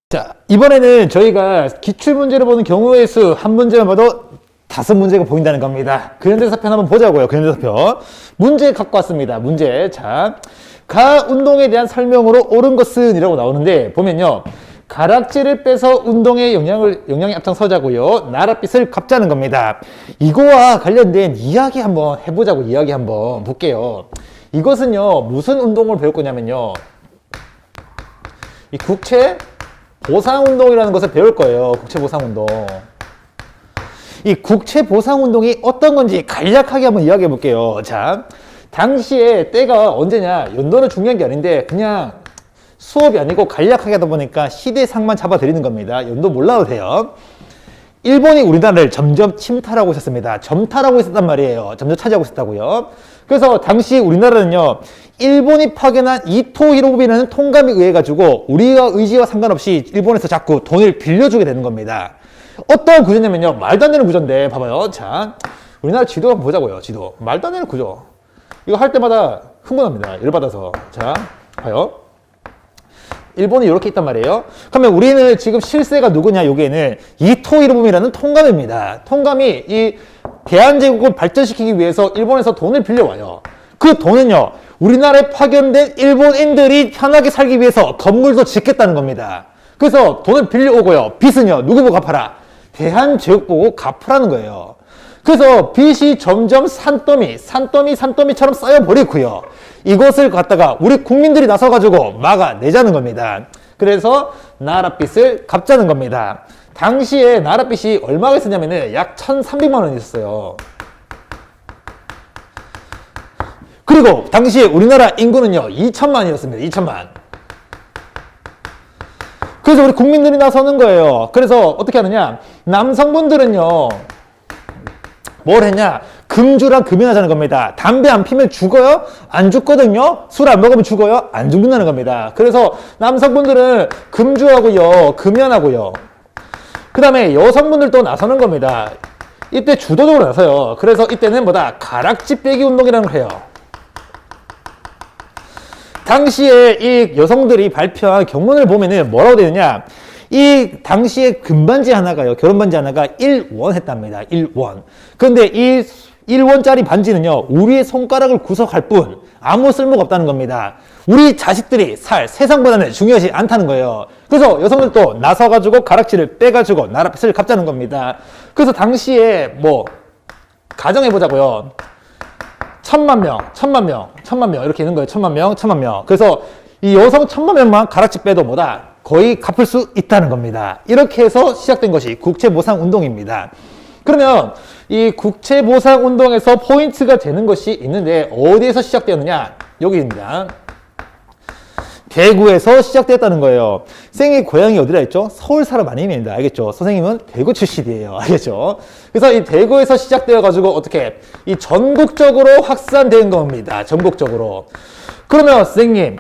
자, 이번에는 저희가 기출문제를 보는 경우의 수 한 문제만 봐도 5문제가 보인다는 겁니다. 근현대사편 한번 보자고요. 근현대사편. 문제 갖고 왔습니다. 문제. 자, 가 운동에 대한 설명으로 옳은 것은 이라고 나오는데 보면요. 가락지를 빼서 운동에 영향이 앞장서자고요. 나랏빛을 갚자는 겁니다. 이거와 관련된 이야기 한번 해보자고 이야기 한번 볼게요. 이것은요. 무슨 운동을 배울 거냐면요. 이 국채 보상운동이라는 것을 배울 거예요. 국채보상운동. 이 국채보상운동이 어떤 건지 간략하게 한번 이야기해 볼게요. 자, 당시에 때가 언제냐? 연도는 중요한 게 아닌데 그냥 수업이 아니고 간략하게 하다 보니까 시대상만 잡아드리는 겁니다. 연도 몰라도 돼요. 일본이 우리나라를 점점 침탈하고 있었습니다. 점탈하고 있었단 말이에요. 점점 차지하고 있었다고요. 그래서 당시 우리나라는요. 일본이 파견한 이토 히로부미라는 통감에 의해 가지고 우리가 의지와 상관없이 일본에서 자꾸 돈을 빌려주게 되는 겁니다. 어떤 구조냐면요. 말도 안 되는 구조인데 봐봐요. 자, 우리나라 지도 한번 보자고요. 지도. 말도 안 되는 구조. 이거 할 때마다 흥분합니다. 열받아서. 자, 봐요. 일본이 이렇게 있단 말이에요. 그러면 우리는 지금 실세가 누구냐? 여기에는 이토 히로부미라는 통감입니다. 통감이 이 대한제국을 발전시키기 위해서 일본에서 돈을 빌려와요. 그 돈은요. 우리나라에 파견된 일본인들이 편하게 살기 위해서 건물도 짓겠다는 겁니다. 그래서 돈을 빌려오고요. 빚은요. 누구 보고 갚아라? 대한제국 보고 갚으라는 거예요. 그래서 빚이 점점 산더미처럼 쌓여버리고요. 이것을 갖다가 우리 국민들이 나서가지고 막아내자는 겁니다. 그래서 나랏빚을 갚자는 겁니다. 당시에 나랏빚이 얼마가 있었냐면은 약 1,300만 원이 있었어요. 그리고 당시에 우리나라 인구는요 2천만이었습니다. 2천만. 그래서 우리 국민들이 나서는 거예요. 그래서 어떻게 하느냐? 남성분들은요 뭘 했냐? 금주랑 금연하자는 겁니다. 담배 안 피면 죽어요? 안 죽거든요. 술 안 먹으면 죽어요? 안 죽는다는 겁니다. 그래서 남성분들은 금주하고요 금연하고요. 그 다음에 여성분들도 나서는 겁니다. 이때 주도적으로 나서요. 그래서 이때는 뭐다? 가락지 빼기 운동이라는 걸 해요. 당시에 이 여성들이 발표한 경문을 보면은 뭐라고 되느냐? 이 당시에 금반지 하나가요. 결혼반지 하나가 1원 했답니다. 1원. 그런데 이 1원짜리 반지는요. 우리의 손가락을 구석할 뿐 아무 쓸모가 없다는 겁니다. 우리 자식들이 살 세상보다는 중요하지 않다는 거예요. 그래서 여성들도 나서가지고 가락지를 빼가지고 나랏빚을 갚자는 겁니다. 그래서 당시에 뭐 가정해보자고요. 1,000만 명 이렇게 있는 거예요. 1,000만 명. 그래서 이 여성 1,000만 명만 가락지 빼도 뭐다? 거의 갚을 수 있다는 겁니다. 이렇게 해서 시작된 것이 국채보상운동입니다. 그러면 이 국채보상운동에서 포인트가 되는 것이 있는데 어디에서 시작되었느냐? 여기입니다. 대구에서 시작되었다는 거예요. 선생님 고향이 어디라 했죠? 서울 사람 아닙니다. 알겠죠? 선생님은 대구 출신이에요. 알겠죠? 그래서 이 대구에서 시작되어 가지고 어떻게 이 전국적으로 확산된 겁니다. 전국적으로. 그러면 선생님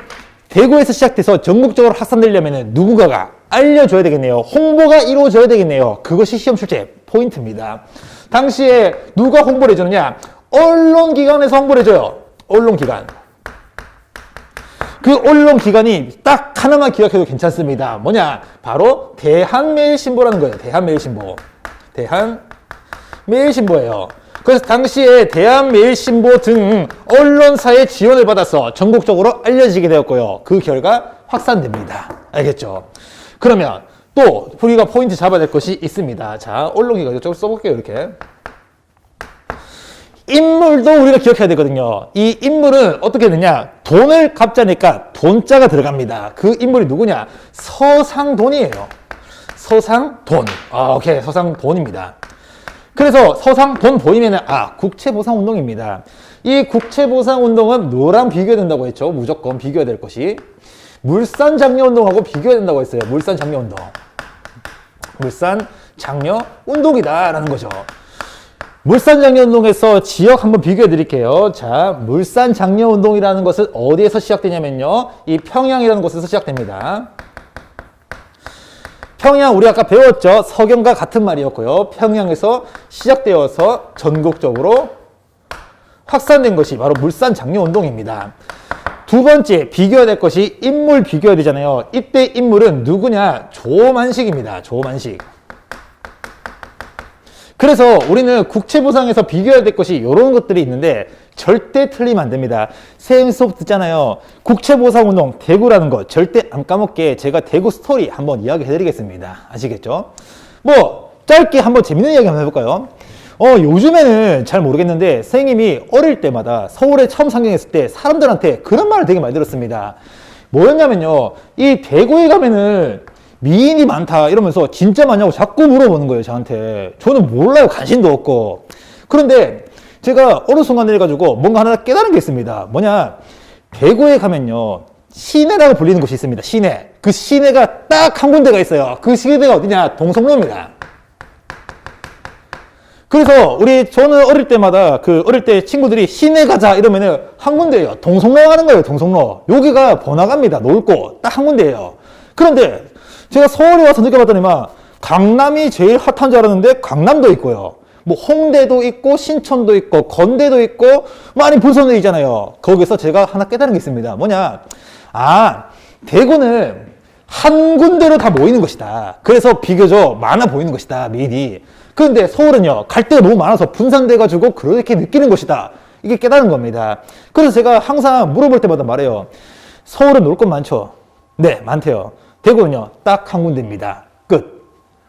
대구에서 시작돼서 전국적으로 확산되려면 누군가가 알려줘야 되겠네요. 홍보가 이루어져야 되겠네요. 그것이 시험 출제 포인트입니다. 당시에 누가 홍보를 해주느냐? 언론기관에서 홍보를 해줘요. 언론기관. 그 언론기관이 딱 하나만 기억해도 괜찮습니다. 뭐냐? 바로 대한매일신보라는 거예요. 대한매일신보. 대한매일신보예요. 그래서 당시에 대한매일신보 등 언론사의 지원을 받아서 전국적으로 알려지게 되었고요. 그 결과 확산됩니다. 알겠죠? 그러면 또 우리가 포인트 잡아야 될 것이 있습니다. 자, 언론기관 이쪽으로 써볼게요. 이렇게. 인물도 우리가 기억해야 되거든요. 이 인물은 어떻게 되냐? 돈을 갚자니까 돈자가 들어갑니다. 그 인물이 누구냐? 서상돈이에요. 서상돈. 오케이. 서상돈입니다. 그래서 서상돈 보이면은 국채보상운동입니다. 이 국채보상운동은 뭐랑 비교해야 된다고 했죠? 무조건 비교해야 될 것이 물산장려운동하고 비교해야 된다고 했어요. 물산장려운동. 물산장려운동이다 라는 거죠. 물산장려운동에서 지역 한번 비교해 드릴게요. 자, 물산장려운동이라는 것은 어디에서 시작되냐면요. 이 평양이라는 곳에서 시작됩니다. 평양 우리 아까 배웠죠. 서경과 같은 말이었고요. 평양에서 시작되어서 전국적으로 확산된 것이 바로 물산장려운동입니다. 두 번째 비교해야 될 것이 인물 비교해야 되잖아요. 이때 인물은 누구냐? 조만식입니다. 조만식. 그래서 우리는 국채보상에서 비교해야 될 것이 이런 것들이 있는데 절대 틀리면 안 됩니다. 쌤 수업 듣잖아요. 국채보상운동 대구라는 거 절대 안 까먹게 제가 대구 스토리 한번 이야기해 드리겠습니다. 아시겠죠? 뭐 짧게 한번 재밌는 이야기 한번 해볼까요? 요즘에는 잘 모르겠는데 선생님이 어릴 때마다 서울에 처음 상경했을 때 사람들한테 그런 말을 되게 많이 들었습니다. 뭐였냐면요, 이 대구에 가면은 미인이 많다 이러면서 진짜 많냐고 자꾸 물어보는 거예요, 저한테. 저는 몰라요, 관심도 없고. 그런데 제가 어느 순간 해가지고 뭔가 하나 깨달은 게 있습니다. 뭐냐, 대구에 가면요 시내라고 불리는 곳이 있습니다. 시내. 그 시내가 딱 한 군데가 있어요. 그 시내가 어디냐? 동성로입니다. 그래서 저는 어릴 때마다 어릴 때 친구들이 시내 가자 이러면은 한 군데예요. 동성로 가는 거예요, 동성로. 여기가 번화가입니다. 놀 곳. 딱 한 군데예요. 그런데 제가 서울에 와서 느껴봤더니만 강남이 제일 핫한 줄 알았는데 강남도 있고요. 뭐 홍대도 있고 신촌도 있고 건대도 있고 많이 분산되어 있잖아요. 거기서 제가 하나 깨달은 게 있습니다. 뭐냐? 대구는 한 군데로 다 모이는 것이다. 그래서 비교적 많아 보이는 것이다, 미인이. 그런데 서울은요, 갈 데가 너무 많아서 분산돼가지고 그렇게 느끼는 것이다. 이게 깨달은 겁니다. 그래서 제가 항상 물어볼 때마다 말해요. 서울은 놀 것 많죠? 네, 많대요. 대구는요, 딱 한 군데입니다. 끝.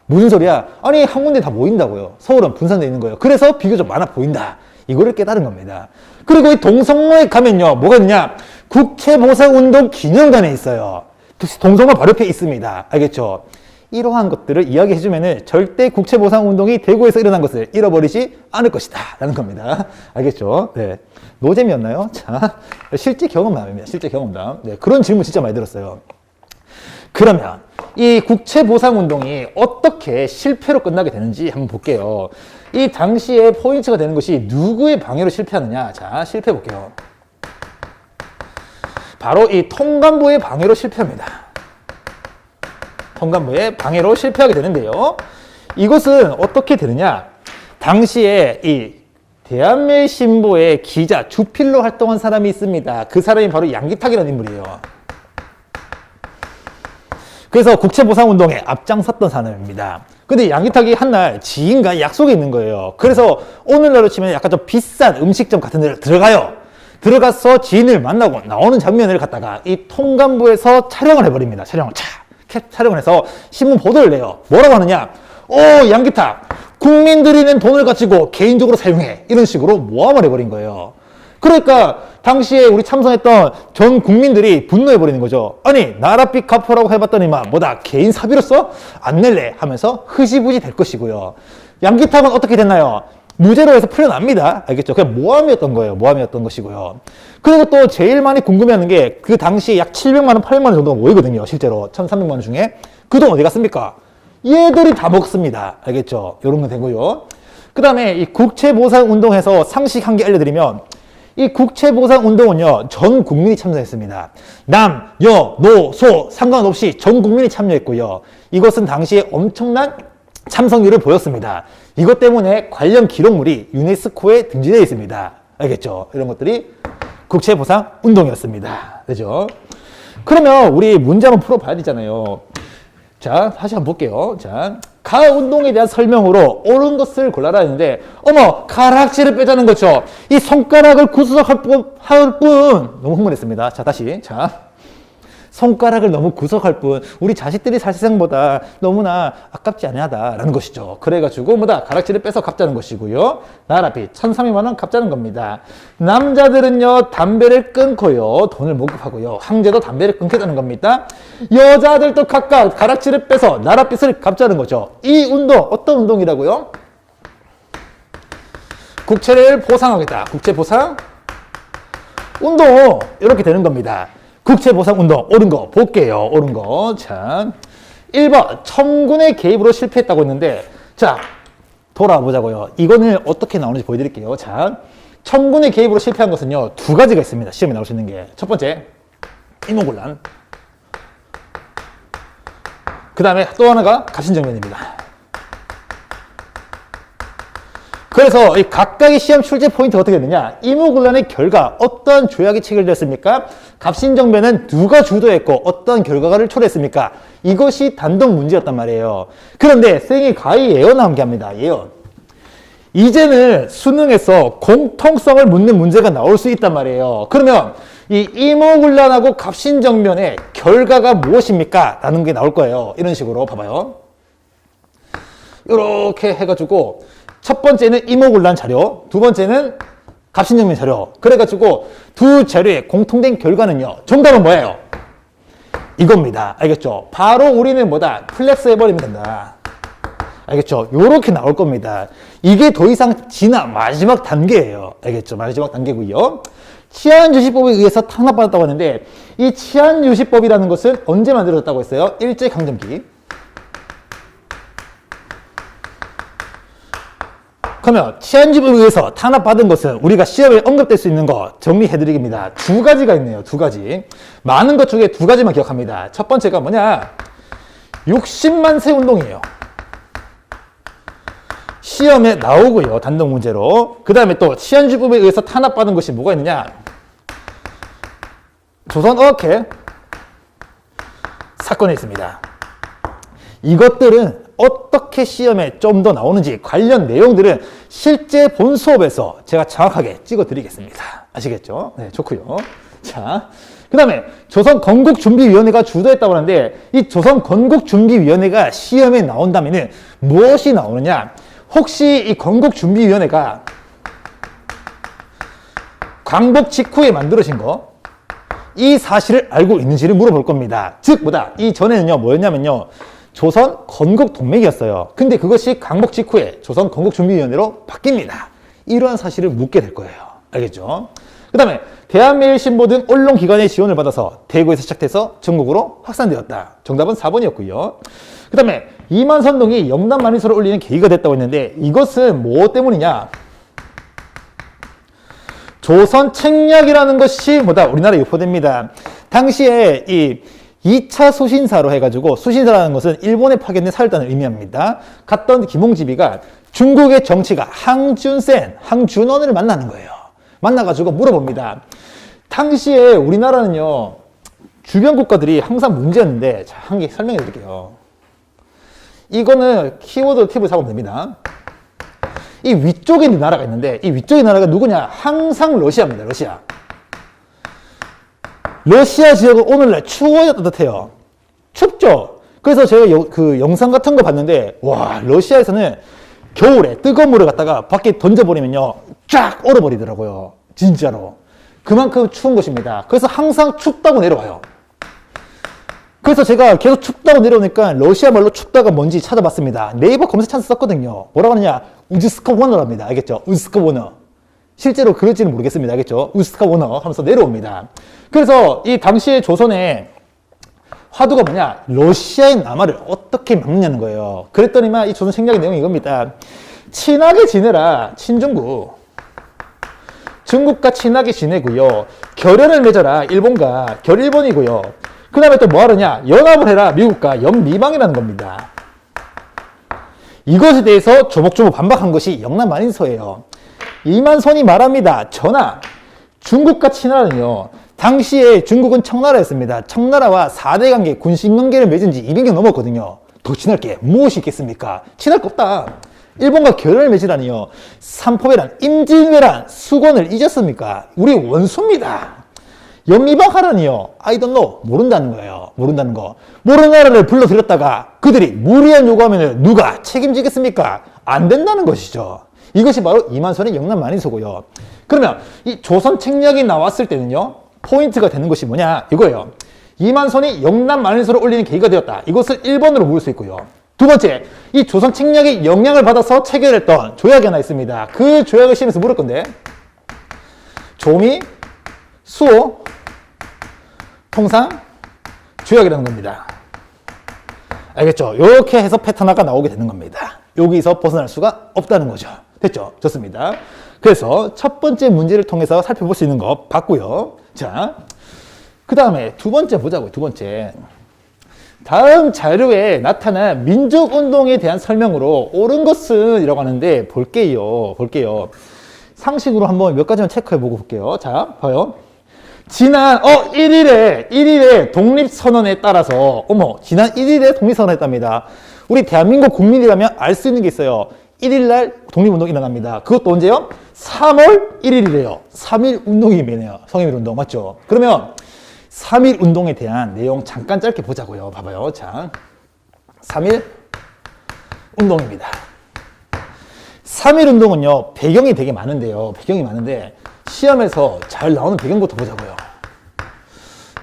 무슨 소리야? 아니, 한 군데 다 모인다고요. 서울은 분산되어 있는 거예요. 그래서 비교적 많아 보인다. 이거를 깨달은 겁니다. 그리고 이 동성로에 가면요, 뭐가 있느냐? 국채보상운동 기념관에 있어요. 동성로 바로 옆에 있습니다. 알겠죠? 이러한 것들을 이야기해주면은 절대 국채보상운동이 대구에서 일어난 것을 잃어버리지 않을 것이다. 라는 겁니다. 알겠죠? 네. 노잼이었나요? 자, 실제 경험담입니다. 실제 경험담. 네. 그런 질문 진짜 많이 들었어요. 그러면 이 국채보상운동이 어떻게 실패로 끝나게 되는지 한번 볼게요. 이 당시에 포인트가 되는 것이 누구의 방해로 실패하느냐. 자, 실패해 볼게요. 바로 이 통감부의 방해로 실패합니다. 통감부의 방해로 실패하게 되는데요. 이것은 어떻게 되느냐. 당시에 이 대한매신보의 기자, 주필로 활동한 사람이 있습니다. 그 사람이 바로 양기탁이라는 인물이에요. 그래서 국채보상운동에 앞장섰던 사람입니다. 근데 양기탁이 한날 지인과 약속이 있는 거예요. 그래서 오늘날로 치면 약간 좀 비싼 음식점 같은 데를 들어가요. 들어가서 지인을 만나고 나오는 장면을 갖다가 이 통감부에서 촬영을 해버립니다. 촬영을 해서 신문 보도를 내요. 뭐라고 하느냐? 양기탁, 국민들이 낸 돈을 가지고 개인적으로 사용해. 이런 식으로 모함을 해버린 거예요. 그러니까 당시에 우리 참석했던 전 국민들이 분노해버리는 거죠. 아니, 나라빚 갚으라고 해봤더니만 뭐다, 개인 사비로서 안 낼래 하면서 흐지부지 될 것이고요. 양기탁은 어떻게 됐나요? 무죄로 해서 풀려납니다. 알겠죠? 그냥 모함이었던 거예요. 모함이었던 것이고요. 그리고 또 제일 많이 궁금해하는 게 그 당시 약 700만 원, 800만 원 정도가 모이거든요. 실제로 1,300만 원 중에. 그 돈 어디 갔습니까? 얘들이 다 먹습니다. 알겠죠? 이런 건 되고요. 그 다음에 이 국채보상운동에서 상식 한 개 알려드리면, 이 국채보상운동은요, 전 국민이 참여했습니다. 남, 여, 노, 소 상관없이 전 국민이 참여했고요. 이것은 당시에 엄청난 참석률을 보였습니다. 이것 때문에 관련 기록물이 유네스코에 등재되어 있습니다. 알겠죠? 이런 것들이 국채보상운동이었습니다. 그죠? 그러면 우리 문제 한번 풀어봐야 되잖아요. 자, 다시 한번 볼게요. 자, 가운동에 대한 설명으로 옳은 것을 골라라 했는데, 가락지를 빼자는 거죠. 이 손가락을 구석할 뿐. 너무 흥분했습니다. 자, 다시. 자, 손가락을 너무 구석할 뿐. 우리 자식들이 살 세상보다 너무나 아깝지 아니하다라는 것이죠. 그래가지고 가락지를 빼서 갚자는 것이고요. 나라빚 1,300만 원 갚자는 겁니다. 남자들은요, 담배를 끊고요, 돈을 모금하고요. 황제도 담배를 끊겠다는 겁니다. 여자들도 각각 가락지를 빼서 나라빚을 갚자는 거죠. 이 운동, 어떤 운동이라고요? 국채를 보상하겠다. 국채보상 운동. 이렇게 되는 겁니다. 국채보상운동, 옳은 거 볼게요. 옳은 거. 자, 1번 청군의 개입으로 실패했다고 했는데, 자, 돌아보자고요. 이거는 어떻게 나오는지 보여드릴게요. 자, 청군의 개입으로 실패한 것은요, 두 가지가 있습니다. 시험에 나올 수 있는 게. 첫 번째, 인원곤란. 그 다음에 또 하나가 갑신정변입니다. 그래서 이 각각의 시험 출제 포인트가 어떻게 되느냐? 이모군란의 결과 어떤 조약이 체결되었습니까? 갑신정변은 누가 주도했고 어떤 결과를 초래했습니까? 이것이 단독 문제였단 말이에요. 그런데 쌤이 가히 예언을 함께 합니다. 예언. 이제는 수능에서 공통성을 묻는 문제가 나올 수 있단 말이에요. 그러면 이 이모군란하고 갑신정변의 결과가 무엇입니까? 라는 게 나올 거예요. 이런 식으로 봐봐요. 이렇게 해가지고 첫 번째는 이모군란 자료, 두 번째는 갑신정변 자료. 그래가지고 두 자료의 공통된 결과는요. 정답은 뭐예요? 이겁니다. 알겠죠? 바로 우리는 뭐다? 플렉스 해버리면 된다. 알겠죠? 요렇게 나올 겁니다. 이게 더 이상 지나 마지막 단계예요. 알겠죠? 마지막 단계고요. 치안유지법에 의해서 탄압받았다고 하는데 이 치안유지법이라는 것은 언제 만들어졌다고 했어요? 일제강점기. 그러면 치안유지법에 의해서 탄압받은 것은 우리가 시험에 언급될 수 있는 거 정리해드리겠습니다. 두 가지가 있네요. 두 가지. 많은 것 중에 두 가지만 기억합니다. 첫 번째가 뭐냐? 60만 세 운동이에요. 시험에 나오고요. 단독 문제로. 그 다음에 또 치안유지법에 의해서 탄압받은 것이 뭐가 있느냐? 조선어학회 사건이 있습니다. 이것들은 어떻게 시험에 좀 더 나오는지 관련 내용들은 실제 본 수업에서 제가 정확하게 찍어 드리겠습니다. 아시겠죠? 네, 좋고요. 자, 그 다음에 조선건국준비위원회가 주도했다고 하는데 이 조선건국준비위원회가 시험에 나온다면은 무엇이 나오느냐? 혹시 이 건국준비위원회가 광복 직후에 만들어진 거, 이 사실을 알고 있는지를 물어볼 겁니다. 즉, 뭐다? 이 전에는요, 뭐였냐면요. 조선 건국동맹이었어요. 근데 그것이 광복 직후에 조선 건국준비위원회로 바뀝니다. 이러한 사실을 묻게 될 거예요. 알겠죠? 그 다음에 대한매일신보 등 언론기관의 지원을 받아서 대구에서 시작돼서 전국으로 확산되었다. 정답은 4번이었고요. 그 다음에 이만선동이 영남 만인서를 올리는 계기가 됐다고 했는데 이것은 뭐 때문이냐? 조선 책략이라는 것이 뭐다? 우리나라에 유포됩니다. 당시에 이 2차 수신사로 해가지고, 수신사라는 것은 일본에 파견된 사절단을 의미합니다. 갔던 김홍지비가 중국의 정치가 항준원을 만나는 거예요. 만나가지고 물어봅니다. 당시에 우리나라는요, 주변 국가들이 항상 문제였는데, 자, 한 개 설명해 드릴게요. 이거는 키워드 팁을 잡으면 됩니다. 이 위쪽에 있는 나라가 있는데, 이 위쪽의 나라가 누구냐? 항상 러시아입니다. 러시아. 러시아 지역은 오늘날 추워야 따뜻해요. 춥죠? 그래서 제가 그 영상 같은 거 봤는데, 와, 러시아에서는 겨울에 뜨거운 물을 갖다가 밖에 던져버리면요, 쫙 얼어버리더라고요. 진짜로. 그만큼 추운 것입니다. 그래서 항상 춥다고 내려와요. 그래서 제가 계속 춥다고 내려오니까 러시아 말로 춥다가 뭔지 찾아봤습니다. 네이버 검색 찬스 썼거든요. 뭐라고 하느냐? 우즈스카 원어랍니다. 알겠죠? 우즈스카 원어. 실제로 그럴지는 모르겠습니다. 알겠죠? 우즈스카 원어 하면서 내려옵니다. 그래서 이 당시에 조선에 화두가 뭐냐? 러시아의 남하를 어떻게 막느냐는 거예요. 그랬더니만 이 조선 책략의 내용이 이겁니다. 친하게 지내라, 친중국. 중국과 친하게 지내고요. 결연을 맺어라, 일본과 결일본이고요. 그 다음에 또 뭐 하느냐? 연합을 해라, 미국과 연미방이라는 겁니다. 이것에 대해서 조목조목 반박한 것이 영남 만인서예요. 이만선이 말합니다. 전하, 중국과 친하라는요. 당시에 중국은 청나라였습니다. 청나라와 4대 관계, 군신 관계를 맺은 지 200년 넘었거든요. 더 친할 게 무엇이 있겠습니까? 친할 거 없다. 일본과 결연을 맺으라니요. 삼포배란, 임진왜란, 수건을 잊었습니까? 우리 원수입니다. 연미방하라니요. I don't know. 모른다는 거예요. 모른다는 거. 모르는 나라를 불러들였다가 그들이 무리한 요구하면 누가 책임지겠습니까? 안 된다는 것이죠. 이것이 바로 이만선의 영남 만인서고요. 그러면 이 조선 책략이 나왔을 때는요, 포인트가 되는 것이 뭐냐? 이거예요. 이만선이 영남 만인서를 올리는 계기가 되었다. 이것을 1번으로 모을 수 있고요. 두 번째, 이 조선 책략의 영향을 받아서 체결했던 조약이 하나 있습니다. 그 조약을 시험에서 물을 건데, 조미, 수호, 통상, 조약이라는 겁니다. 알겠죠? 이렇게 해서 패턴화가 나오게 되는 겁니다. 여기서 벗어날 수가 없다는 거죠. 됐죠? 좋습니다. 그래서 첫 번째 문제를 통해서 살펴볼 수 있는 거 봤고요. 자, 그 다음에 두 번째 보자고요. 두 번째. 다음 자료에 나타난 민족운동에 대한 설명으로 옳은 것은 이라고 하는데 볼게요. 상식으로 한번 몇 가지만 체크해보고 볼게요. 자, 봐요. 지난 1일에 독립선언에 따라서 지난 1일에 독립선언을 했답니다. 우리 대한민국 국민이라면 알 수 있는 게 있어요. 1일날 독립운동이 일어납니다. 그것도 언제요? 3월 1일이래요. 3일 운동이네요. 성인운동 맞죠? 그러면 3일 운동에 대한 내용 잠깐 짧게 보자고요. 봐봐요. 자, 3일 운동입니다. 3일 운동은요, 배경이 되게 많은데요. 배경이 많은데 시험에서 잘 나오는 배경부터 보자고요.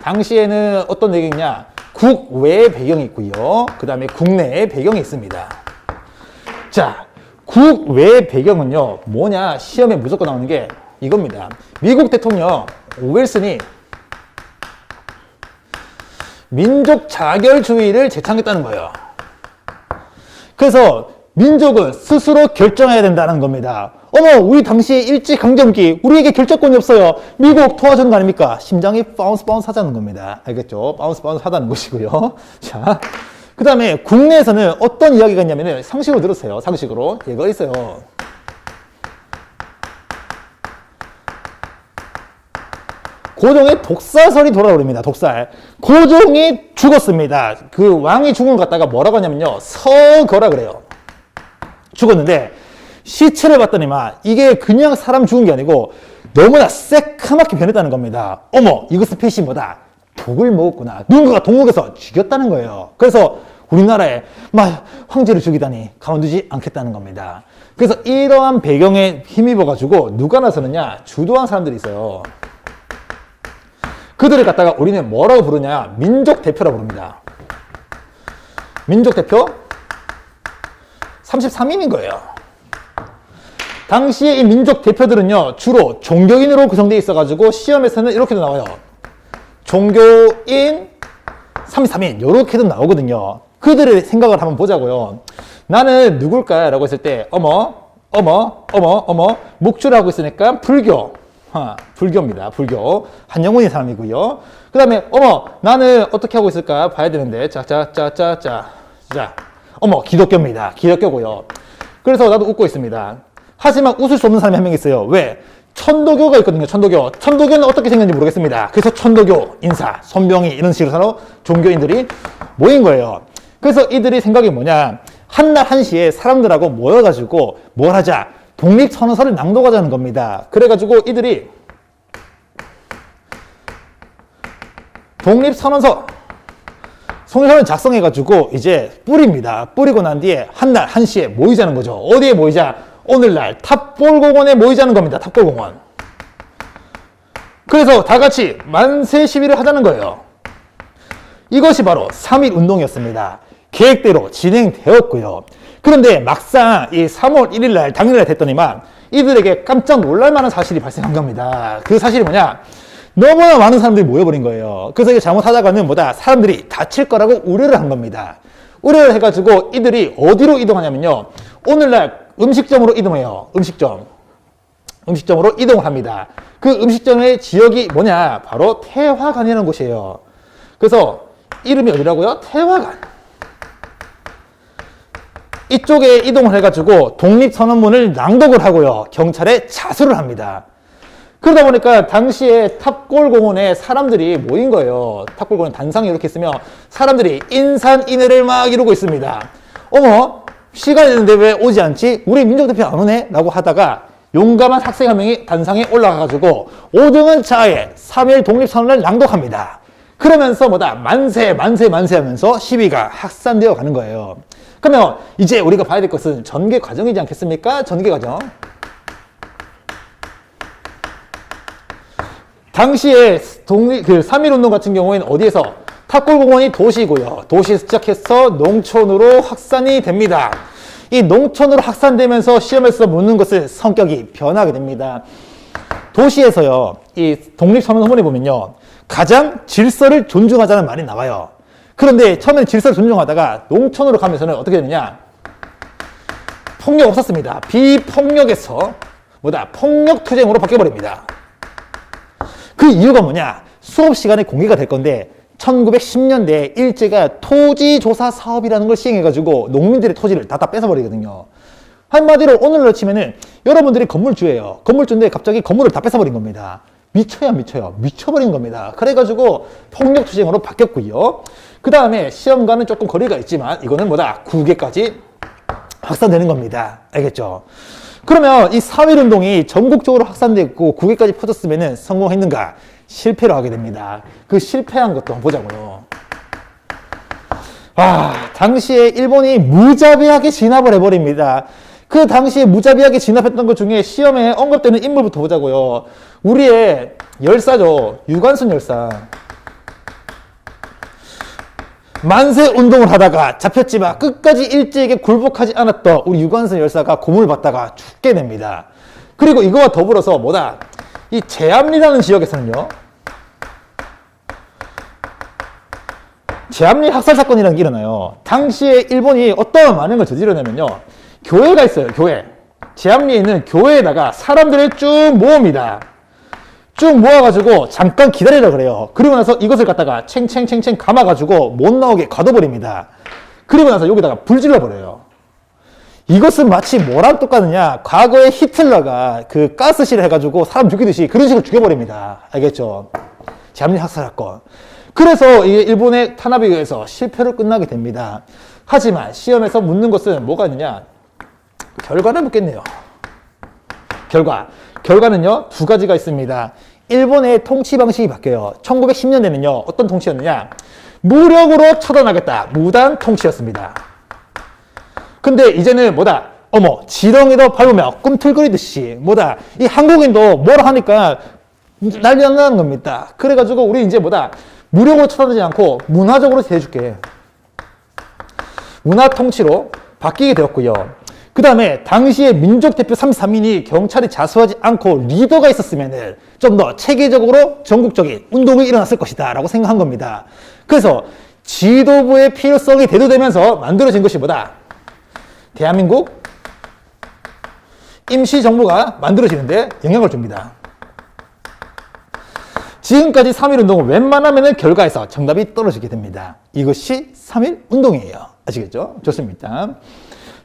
당시에는 어떤 배경이냐? 국외 배경이 있고요. 그 다음에 국내의 배경이 있습니다. 자, 국외 배경은요, 뭐냐? 시험에 무조건 나오는 게 이겁니다. 미국 대통령 윌슨이 민족 자결주의를 제창했다는 거예요. 그래서 민족은 스스로 결정해야 된다는 겁니다. 우리 당시에 일제강점기 우리에게 결정권이 없어요. 미국 도와주는 거 아닙니까? 심장이 바운스 하자는 겁니다. 알겠죠? 바운스 하다는 것이고요. 자, 그 다음에 국내에서는 어떤 이야기가 있냐면은 상식으로 들으세요. 상식으로. 얘가 있어요. 고종의 독사설이 돌아오릅니다. 독살. 고종이 죽었습니다. 그 왕이 죽은 걸 갖다가 뭐라고 하냐면요. 서거라 그래요. 죽었는데 시체를 봤더니만 이게 그냥 사람 죽은 게 아니고 너무나 새카맣게 변했다는 겁니다. 이것은 필시 뭐다? 독을 먹었구나. 누군가가 동국에서 죽였다는 거예요. 그래서 우리나라에 황제를 죽이다니 가만두지 않겠다는 겁니다. 그래서 이러한 배경에 힘입어가지고 누가 나서느냐? 주도한 사람들이 있어요. 그들을 갖다가 우리는 뭐라고 부르냐? 민족 대표라고 부릅니다. 민족 대표 33인인 거예요. 당시에 이 민족 대표들은요, 주로 종교인으로 구성되어 있어가지고 시험에서는 이렇게도 나와요. 종교인 33인 이렇게도 나오거든요. 그들의 생각을 한번 보자고요. 나는 누굴까? 라고 했을 때 묵주를 하고 있으니까 불교입니다. 불교. 한영훈이 사람이고요. 그 다음에 나는 어떻게 하고 있을까? 봐야 되는데 기독교입니다. 기독교고요. 그래서 나도 웃고 있습니다. 하지만 웃을 수 없는 사람이 한 명 있어요. 왜? 천도교가 있거든요. 천도교는 어떻게 생겼는지 모르겠습니다. 그래서 천도교 인사, 손병희 이런 식으로 종교인들이 모인 거예요. 그래서 이들이 생각이 뭐냐? 한날 한시에 사람들하고 모여가지고 뭘 하자? 독립선언서를 낭독하자는 겁니다. 그래가지고 이들이 독립선언서를 작성해가지고 이제 뿌립니다. 뿌리고 난 뒤에 한날 한시에 모이자는 거죠. 어디에 모이자? 오늘날 탑골공원에 모이자는 겁니다. 탑골공원. 그래서 다 같이 만세 시위를 하자는 거예요. 이것이 바로 3.1 운동이었습니다. 계획대로 진행되었고요. 그런데 막상 이 3월 1일 날 당일날 됐더니만 이들에게 깜짝 놀랄 만한 사실이 발생한 겁니다. 그 사실이 뭐냐? 너무나 많은 사람들이 모여버린 거예요. 그래서 이게 잘못하다가는 사람들이 다칠 거라고 우려를 한 겁니다. 우려를 해가지고 이들이 어디로 이동하냐면요. 오늘날 음식점으로 이동해요. 음식점으로 이동을 합니다. 그 음식점의 지역이 뭐냐? 바로 태화관이라는 곳이에요. 그래서 이름이 어디라고요? 태화관. 이쪽에 이동을 해가지고 독립선언문을 낭독을 하고요. 경찰에 자수를 합니다. 그러다 보니까 당시에 탑골공원에 사람들이 모인 거예요. 탑골공원 단상이 이렇게 있으면 사람들이 인산인해를 막 이루고 있습니다. 시간이 됐는데 왜 오지 않지? 우리 민족대표 안 오네? 라고 하다가 용감한 학생 한 명이 단상에 올라가가지고 5등은 자에 3.1 독립선언을 낭독합니다. 그러면서 만세 하면서 시위가 확산되어 가는 거예요. 그러면 이제 우리가 봐야 될 것은 전개 과정이지 않겠습니까? 전개 과정. 당시에 3.1 운동 같은 경우에는 어디에서? 탑골공원이 도시고요. 도시에서 시작해서 농촌으로 확산이 됩니다. 이 농촌으로 확산되면서 시험에서 묻는 것은 성격이 변하게 됩니다. 도시에서요, 이 독립선언문에 보면요, 가장 질서를 존중하자는 말이 나와요. 그런데 처음에는 질서를 존중하다가 농촌으로 가면서는 어떻게 되느냐? 폭력 없었습니다. 비폭력에서 폭력투쟁으로 바뀌어버립니다. 그 이유가 뭐냐? 수업 시간에 공개가 될 건데 1910년대 일제가 토지조사 사업이라는 걸 시행해가지고 농민들의 토지를 다 뺏어버리거든요. 한마디로 오늘로 치면은 여러분들이 건물주예요. 건물주인데 갑자기 건물을 다 뺏어버린 겁니다. 미쳐요. 미쳐버린 겁니다. 그래가지고 폭력투쟁으로 바뀌었고요. 그 다음에 시험과는 조금 거리가 있지만 이거는 뭐다? 국외까지 확산되는 겁니다. 알겠죠? 그러면 이 3.1운동이 전국적으로 확산됐고 국외까지 퍼졌으면 성공했는가? 실패를 하게 됩니다. 그 실패한 것도 한번 보자고요. 당시에 일본이 무자비하게 진압을 해버립니다. 그 당시에 무자비하게 진압했던 것 중에 시험에 언급되는 인물부터 보자고요. 우리의 열사죠. 유관순 열사. 만세 운동을 하다가 잡혔지만 끝까지 일제에게 굴복하지 않았던 우리 유관순 열사가 고문을 받다가 죽게 됩니다. 그리고 이거와 더불어서 뭐다? 이 제암리라는 지역에서는요. 제암리 학살 사건이라는 게 일어나요. 당시에 일본이 어떠한 만행을 저지르냐면요. 교회가 있어요. 교회. 제암리에 있는 교회에다가 사람들을 쭉 모읍니다. 쭉 모아가지고 잠깐 기다리라 그래요. 그리고 나서 이것을 갖다가 챙챙 감아가지고 못 나오게 가둬버립니다. 그리고 나서 여기다가 불 질러버려요. 이것은 마치 뭐랑 똑같느냐? 과거에 히틀러가 그 가스실 해가지고 사람 죽이듯이 그런 식으로 죽여버립니다. 알겠죠? 제암리 학살 사건. 그래서 이게 일본의 탄압에 의해서 실패로 끝나게 됩니다. 하지만 시험에서 묻는 것은 뭐가 있느냐? 결과를 묻겠네요. 결과는요, 두 가지가 있습니다. 일본의 통치 방식이 바뀌어요. 1910년대는요, 어떤 통치였느냐? 무력으로 처단하겠다. 무단 통치였습니다. 근데 이제는 뭐다? 지렁이도 밟으며 꿈틀거리듯이 뭐다? 이 한국인도 뭐라 하니까 난리 난다는 겁니다. 그래가지고 우리 이제 뭐다? 무력으로 처단하지 않고 문화적으로 대해줄게. 문화 통치로 바뀌게 되었고요. 그 다음에 당시에 민족대표 33인이 경찰이 자수하지 않고 리더가 있었으면 좀 더 체계적으로 전국적인 운동이 일어났을 것이다 라고 생각한 겁니다. 그래서 지도부의 필요성이 대두되면서 만들어진 것이 뭐다? 대한민국 임시정부가 만들어지는데 영향을 줍니다. 지금까지 3.1운동은 웬만하면 결과에서 정답이 떨어지게 됩니다. 이것이 3.1운동이에요. 아시겠죠? 좋습니다.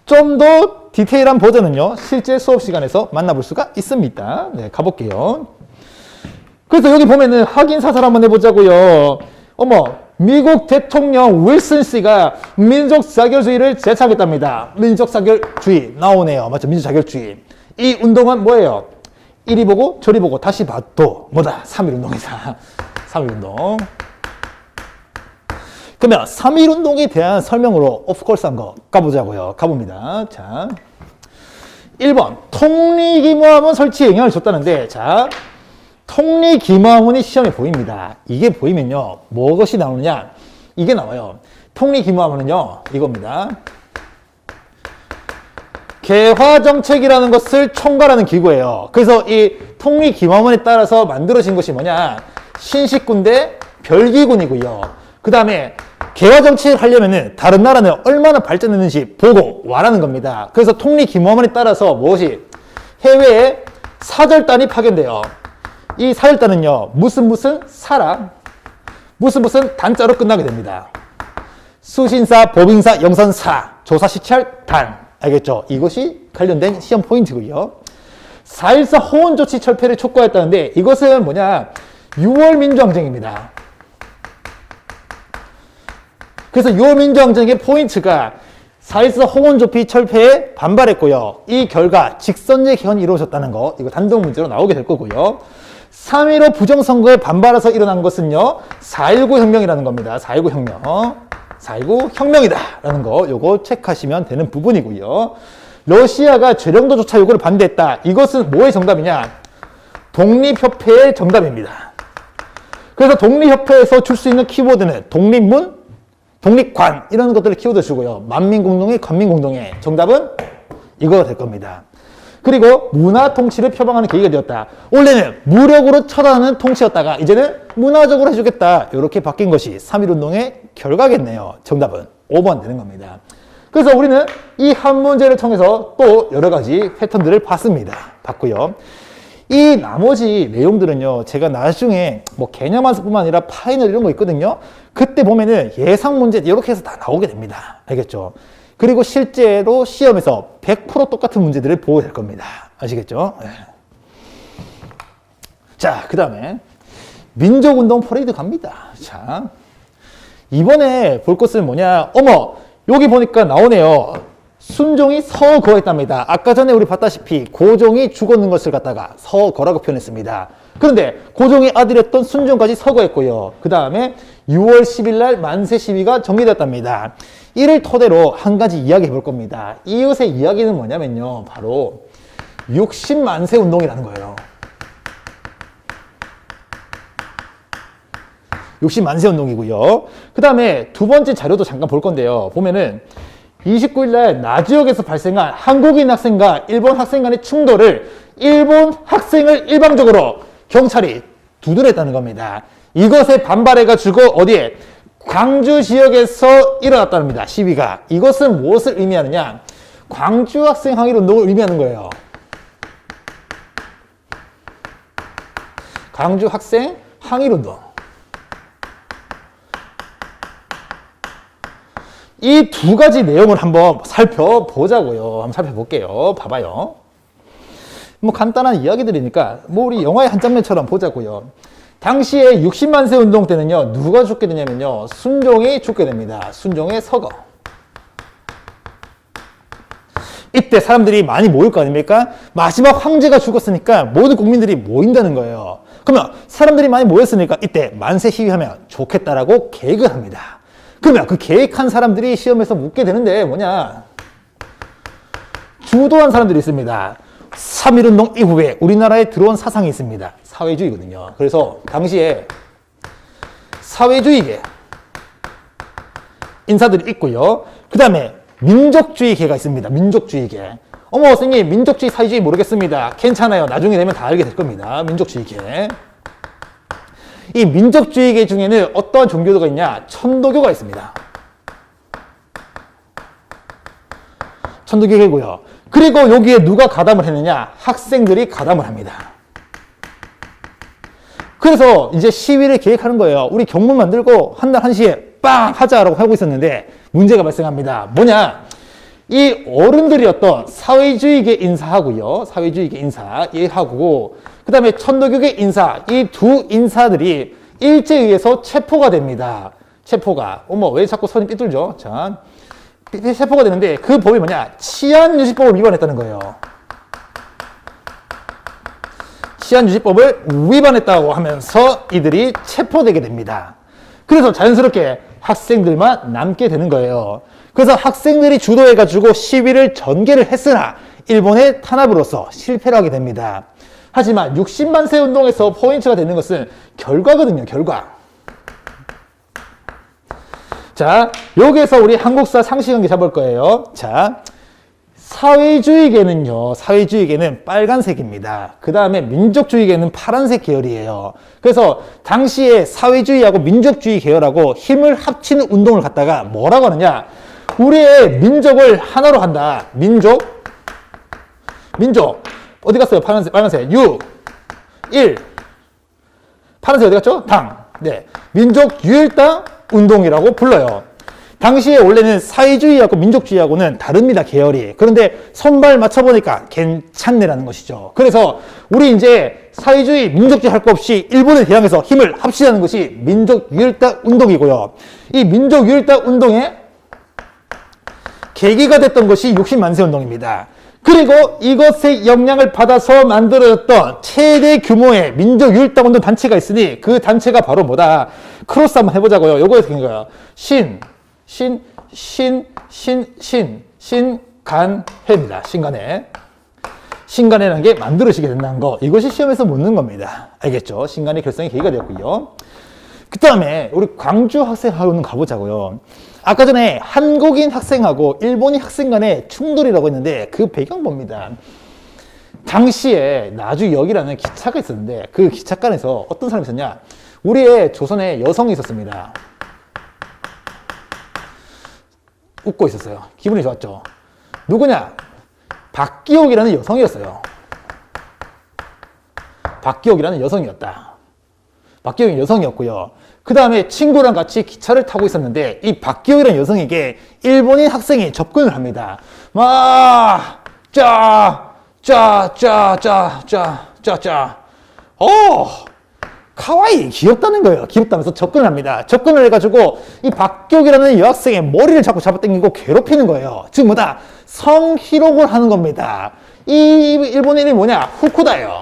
좀 더 디테일한 버전은요, 실제 수업 시간에서 만나볼 수가 있습니다. 네, 가볼게요. 그래서 여기 보면은 확인사살 한번 해보자고요. 미국 대통령 윌슨 씨가 민족자결주의를 제창했답니다. 민족자결주의 나오네요. 맞죠? 민족자결주의. 이 운동은 뭐예요? 이리 보고 저리 보고 다시 봐도 뭐다? 3.1운동이다. 3.1운동. 그러면 3.1운동에 대한 설명으로 오프콜스 한거 가보자고요. 가봅니다. 자, 1번 통리기모함은 설치에 영향을 줬다는데, 자, 통리기모함이 시험에 보입니다. 이게 보이면요, 무엇이 나오느냐? 이게 나와요. 통리기모함은요, 이겁니다. 개화정책이라는 것을 총괄하는 기구예요. 그래서 이 통리기모함에 따라서 만들어진 것이 뭐냐? 신식군대 별기군이고요. 그 다음에 개화정책을 하려면은 다른 나라는 얼마나 발전했는지 보고 와라는 겁니다. 그래서 통리기모함에 따라서 무엇이? 해외에 사절단이 파견돼요. 이 사절단은요, 무슨 사람, 무슨 단자로 끝나게 됩니다. 수신사, 법인사, 영선사, 조사시찰단. 알겠죠? 이것이 관련된 시험 포인트고요. 4.14 호원조치 철폐를 촉구했다는데 이것은 뭐냐? 6월 민주항쟁입니다. 그래서 6월 민주항쟁의 포인트가 4.14 호원조치 철폐에 반발했고요. 이 결과 직선제 개헌이 이루어졌다는 거, 이거 단독 문제로 나오게 될 거고요. 3.15 부정선거에 반발해서 일어난 것은요, 4.19 혁명이라는 겁니다. 4.19 혁명. 4.19 혁명이다 라는 거, 요거 체크하시면 되는 부분이고요. 러시아가 재령도 조차 요구를 반대했다. 이것은 뭐의 정답이냐? 독립협회의 정답입니다. 그래서 독립협회에서 줄 수 있는 키워드는 독립문, 독립관 이런 것들을 키워드 주고요. 만민공동의, 관민공동의 정답은 이거가 될 겁니다. 그리고 문화 통치를 표방하는 계기가 되었다. 원래는 무력으로 처단하는 통치였다가 이제는 문화적으로 해주겠다. 이렇게 바뀐 것이 3.1운동의 결과겠네요. 정답은 5번 되는 겁니다. 그래서 우리는 이 한 문제를 통해서 또 여러 가지 패턴들을 봤습니다. 봤고요. 이 나머지 내용들은요, 제가 나중에 뭐 개념함수뿐만 아니라 파이널 이런 거 있거든요. 그때 보면은 예상 문제 이렇게 해서 다 나오게 됩니다. 알겠죠? 그리고 실제로 시험에서 100% 똑같은 문제들을 보게 될 겁니다. 아시겠죠? 네. 자, 그 다음에 민족운동 퍼레이드 갑니다. 자, 이번에 볼 것은 뭐냐? 어머, 여기 보니까 나오네요. 순종이 서거했답니다. 아까 전에 우리 봤다시피 고종이 죽었는 것을 갖다가 서거라고 표현했습니다. 그런데 고종의 아들이었던 순종까지 서거했고요. 그 다음에 6월 10일 날 만세 시위가 정리됐답니다. 이를 토대로 한 가지 이야기 해볼 겁니다. 이것의 이야기는 뭐냐면요, 바로 60만세 운동이라는 거예요. 60만세 운동이고요. 그 다음에 두 번째 자료도 잠깐 볼 건데요. 보면은 29일 날 나지역에서 발생한 한국인 학생과 일본 학생 간의 충돌을 일본 학생을 일방적으로 경찰이 두드렸다는 겁니다. 이것에 반발해가지고 어디에? 광주 지역에서 일어났답니다. 시위가. 이것은 무엇을 의미하느냐? 광주 학생 항일 운동을 의미하는 거예요. 광주 학생 항일 운동. 이 두 가지 내용을 한번 살펴보자고요. 한번 살펴볼게요. 봐봐요. 뭐 간단한 이야기들이니까 뭐 우리 영화의 한 장면처럼 보자고요. 당시에 60만세 운동 때는요, 누가 죽게 되냐면요, 순종이 죽게 됩니다. 순종의 서거. 이때 사람들이 많이 모일 거 아닙니까? 마지막 황제가 죽었으니까 모든 국민들이 모인다는 거예요. 그러면 사람들이 많이 모였으니까 이때 만세 시위하면 좋겠다라고 계획을 합니다. 그러면 그 계획한 사람들이 시험에서 묻게 되는데 뭐냐? 주도한 사람들이 있습니다. 3.1운동 이후에 우리나라에 들어온 사상이 있습니다. 사회주의거든요. 그래서 당시에 사회주의계 인사들이 있고요. 그 다음에 민족주의계가 있습니다. 민족주의계. 어머, 선생님, 민족주의, 사회주의 모르겠습니다. 괜찮아요. 나중에 되면 다 알게 될 겁니다. 민족주의계. 이 민족주의계 중에는 어떠한 종교가 있냐? 천도교가 있습니다. 천도교계고요. 그리고 여기에 누가 가담을 했느냐? 학생들이 가담을 합니다. 그래서 이제 시위를 계획하는 거예요. 우리 경문 만들고 한 날 1시에 빵 하자라고 하고 있었는데 문제가 발생합니다. 뭐냐? 이 어른들이었던 사회주의계 인사하고요. 사회주의계 인사 얘하고 그 다음에 천도교계 인사, 이 두 인사들이 일제에 의해서 체포가 됩니다. 체포가. 어머, 왜 자꾸 선이 삐뚤죠? 자, 체포가 되는데 그 법이 뭐냐? 치안유지법을 위반했다는 거예요. 치안유지법을 위반했다고 하면서 이들이 체포되게 됩니다. 그래서 자연스럽게 학생들만 남게 되는 거예요. 그래서 학생들이 주도해가지고 시위를 전개를 했으나 일본의 탄압으로서 실패를 하게 됩니다. 하지만 60만세 운동에서 포인트가 되는 것은 결과거든요. 결과. 자, 여기에서 우리 한국사 상식 관계 잡을 거예요. 자, 사회주의계는요. 사회주의계는 빨간색입니다. 그 다음에 민족주의계는 파란색 계열이에요. 그래서 당시에 사회주의하고 민족주의 계열하고 힘을 합치는 운동을 갖다가 뭐라고 하느냐? 우리의 민족을 하나로 한다. 민족. 어디 갔어요? 빨간색. 6, 1. 파란색 어디 갔죠? 당. 네. 민족 유일당 운동이라고 불러요. 당시에 원래는 사회주의하고 민족주의하고는 다릅니다. 계열이. 그런데 손발 맞춰보니까 괜찮네라는 것이죠. 그래서 우리 이제 사회주의, 민족주의 할 거 없이 일본에 대항해서 힘을 합치자는 것이 민족 유일당 운동이고요. 이 민족 유일당 운동의 계기가 됐던 것이 60만세 운동입니다. 그리고 이것의 영향을 받아서 만들어졌던 최대 규모의 민족 유일당 운동 단체가 있으니 그 단체가 바로 뭐다? 크로스 한번 해보자고요. 요거에서 생긴 거예요. 신간회입니다. 신간회. 신간회라는 게 만들어지게 된다는 거. 이것이 시험에서 묻는 겁니다. 알겠죠? 신간회 결성의 계기가 되었고요. 그 다음에 우리 광주 학생하고는 가보자고요. 아까 전에 한국인 학생하고 일본인 학생 간의 충돌이라고 했는데 그 배경 봅니다. 당시에 나주역이라는 기차가 있었는데 그 기차간에서 어떤 사람이 있었냐? 우리의 조선에 여성이 있었습니다. 웃고 있었어요. 기분이 좋았죠. 누구냐? 박기옥이라는 여성이었어요. 박기옥이라는 여성이었다. 박기옥이 여성이었고요. 그 다음에 친구랑 같이 기차를 타고 있었는데 이 박기옥이라는 여성에게 일본인 학생이 접근을 합니다. 막 카와이 귀엽다는 거예요. 귀엽다면서 접근을 합니다. 접근을 해가지고 이 박기옥이라는 여학생의 머리를 자꾸 잡아당기고 괴롭히는 거예요. 즉 뭐다? 성희롱을 하는 겁니다. 이 일본인이 뭐냐? 후쿠다예요.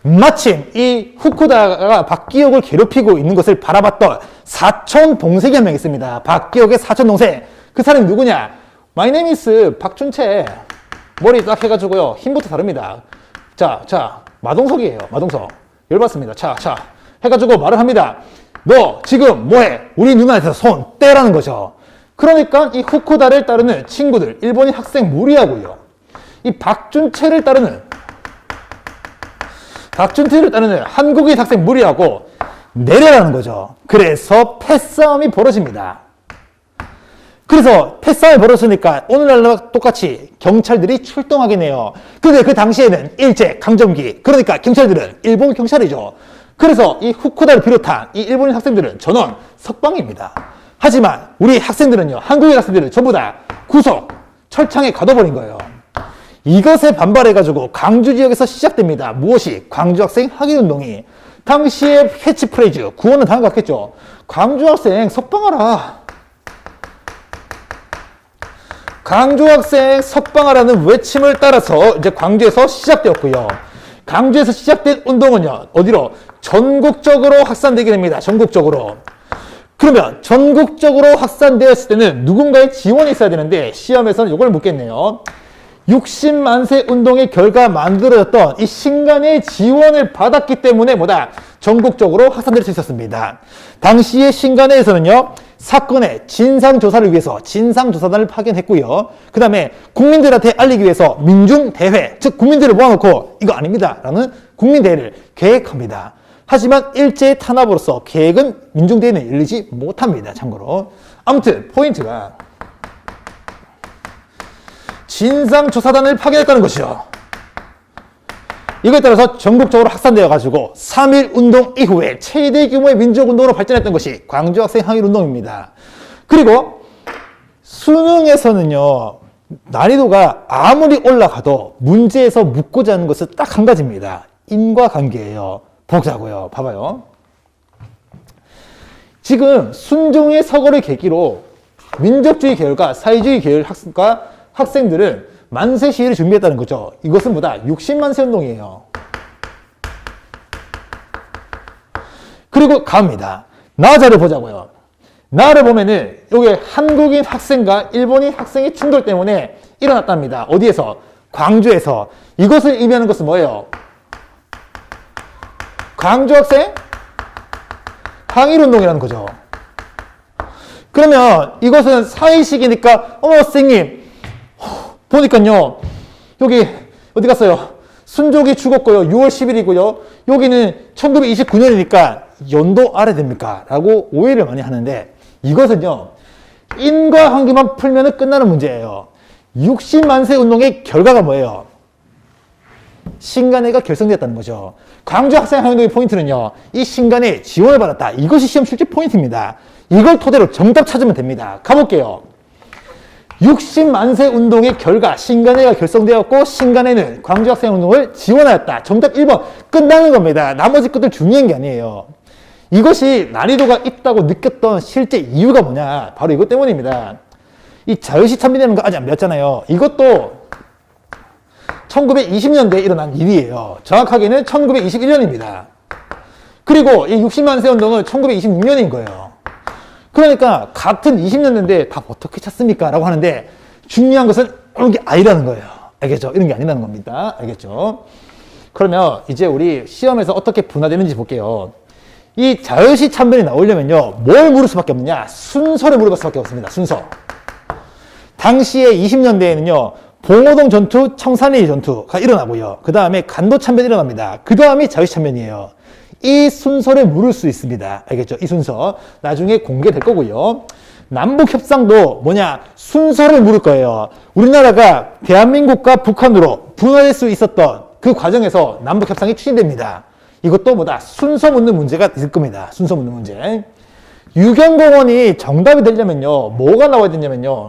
마침 이 후쿠다가 박기옥을 괴롭히고 있는 것을 바라봤던 사촌 동생이 한 명 있습니다. 박기옥의 사촌 동생. 그 사람이 누구냐? My name is 박준채. 머리 딱 해가지고요. 힘부터 다릅니다. 자, 마동석이에요. 마동석. 열받습니다. 자. 해가지고 말을 합니다. 너 지금 뭐해? 우리 누나한테서 손 떼라는 거죠. 그러니까 이 후쿠다를 따르는 친구들, 일본인 학생 무리하고요. 이 박준채를 따르는 한국인 학생 무리하고 내려라는 거죠. 그래서 패싸움이 벌어집니다. 그래서 패싸움이 벌어지니까 오늘날과 똑같이 경찰들이 출동하겠네요. 근데 그 당시에는 일제 강점기, 그러니까 경찰들은 일본 경찰이죠. 그래서 이 후쿠다를 비롯한 이 일본인 학생들은 전원 석방입니다. 하지만 우리 학생들은요, 한국인 학생들은 전부 다 구속, 철창에 가둬버린 거예요. 이것에 반발해가지고 광주 지역에서 시작됩니다. 무엇이? 광주 학생 학위운동이. 당시의 캐치프레이즈, 구호는 다음 것 같겠죠. 광주 학생 석방하라. 광주 학생 석방하라는 외침을 따라서 이제 광주에서 시작되었고요. 광주에서 시작된 운동은요, 어디로? 전국적으로 확산되게 됩니다. 전국적으로. 그러면 전국적으로 확산되었을 때는 누군가의 지원이 있어야 되는데 시험에서는 이걸 묻겠네요. 60만세 운동의 결과 만들어졌던 이 신간의 지원을 받았기 때문에 뭐다? 전국적으로 확산될 수 있었습니다. 당시의 신간회에서는요, 사건의 진상조사를 위해서 진상조사단을 파견했고요. 그 다음에 국민들한테 알리기 위해서 민중대회, 즉 국민들을 모아놓고 이거 아닙니다 라는 국민대회를 계획합니다. 하지만 일제의 탄압으로서 계획은 민중대회는 열리지 못합니다. 참고로. 아무튼 포인트가 진상조사단을 파견했다는 것이죠. 이거에 따라서 전국적으로 확산되어 가지고 3.1 운동 이후에 최대 규모의 민족운동으로 발전했던 것이 광주 학생 항일운동입니다. 그리고 수능에서는요, 난이도가 아무리 올라가도 문제에서 묻고자 하는 것은 딱 한 가지입니다. 인과관계예요. 보자고요. 봐봐요. 지금 순종의 서거를 계기로 민족주의 계열과 사회주의 계열 학생들은 만세 시위를 준비했다는 거죠. 이것은 뭐다? 60만세 운동이에요. 그리고 갑니다. 나자를 보자고요. 나를 보면은 여기 한국인 학생과 일본인 학생의 충돌 때문에 일어났답니다. 어디에서? 광주에서. 이것을 의미하는 것은 뭐예요? 광주 학생 항일운동이라는 거죠. 그러면 이것은 사회식이니까 어머 선생님 보니까요, 여기 어디 갔어요? 순족이 죽었고요. 6월 10일이고요. 여기는 1929년이니까 연도 알아야 됩니까? 라고 오해를 많이 하는데 이것은요, 인과관계만 풀면 끝나는 문제예요. 60만세 운동의 결과가 뭐예요? 신간회가 결성됐다는 거죠. 광주 학생 항일운동의 포인트는요, 이 신간회 지원을 받았다. 이것이 시험 출제 포인트입니다. 이걸 토대로 정답 찾으면 됩니다. 가볼게요. 60만세 운동의 결과 신간회가 결성되었고 신간회는 광주학생운동을 지원하였다. 정답 1번. 끝나는 겁니다. 나머지 것들 중요한 게 아니에요. 이것이 난이도가 있다고 느꼈던 실제 이유가 뭐냐? 바로 이것 때문입니다. 이 자유시 참변이라는 거 아직 안 배웠잖아요. 이것도 1920년대에 일어난 일이에요. 정확하게는 1921년입니다. 그리고 이 60만세 운동은 1926년인 거예요. 그러니까 같은 20년대인데 답 어떻게 찾습니까? 라고 하는데 중요한 것은 이런 게 아니라는 거예요. 알겠죠? 이런 게 아니라는 겁니다. 알겠죠? 그러면 이제 우리 시험에서 어떻게 분화되는지 볼게요. 이 자유시 참변이 나오려면요, 뭘 물을 수밖에 없느냐? 순서를 물어볼 수밖에 없습니다. 순서. 당시에 20년대에는요, 봉오동 전투, 청산리 전투가 일어나고요. 그 다음에 간도 참변이 일어납니다. 그 다음이 자유시 참변이에요. 이 순서를 물을 수 있습니다. 알겠죠? 이 순서. 나중에 공개될 거고요. 남북협상도 뭐냐? 순서를 물을 거예요. 우리나라가 대한민국과 북한으로 분화될 수 있었던 그 과정에서 남북협상이 추진됩니다. 이것도 뭐다? 순서 묻는 문제가 있을 겁니다. 순서 묻는 문제. 유경공원이 정답이 되려면요, 뭐가 나와야 되냐면요,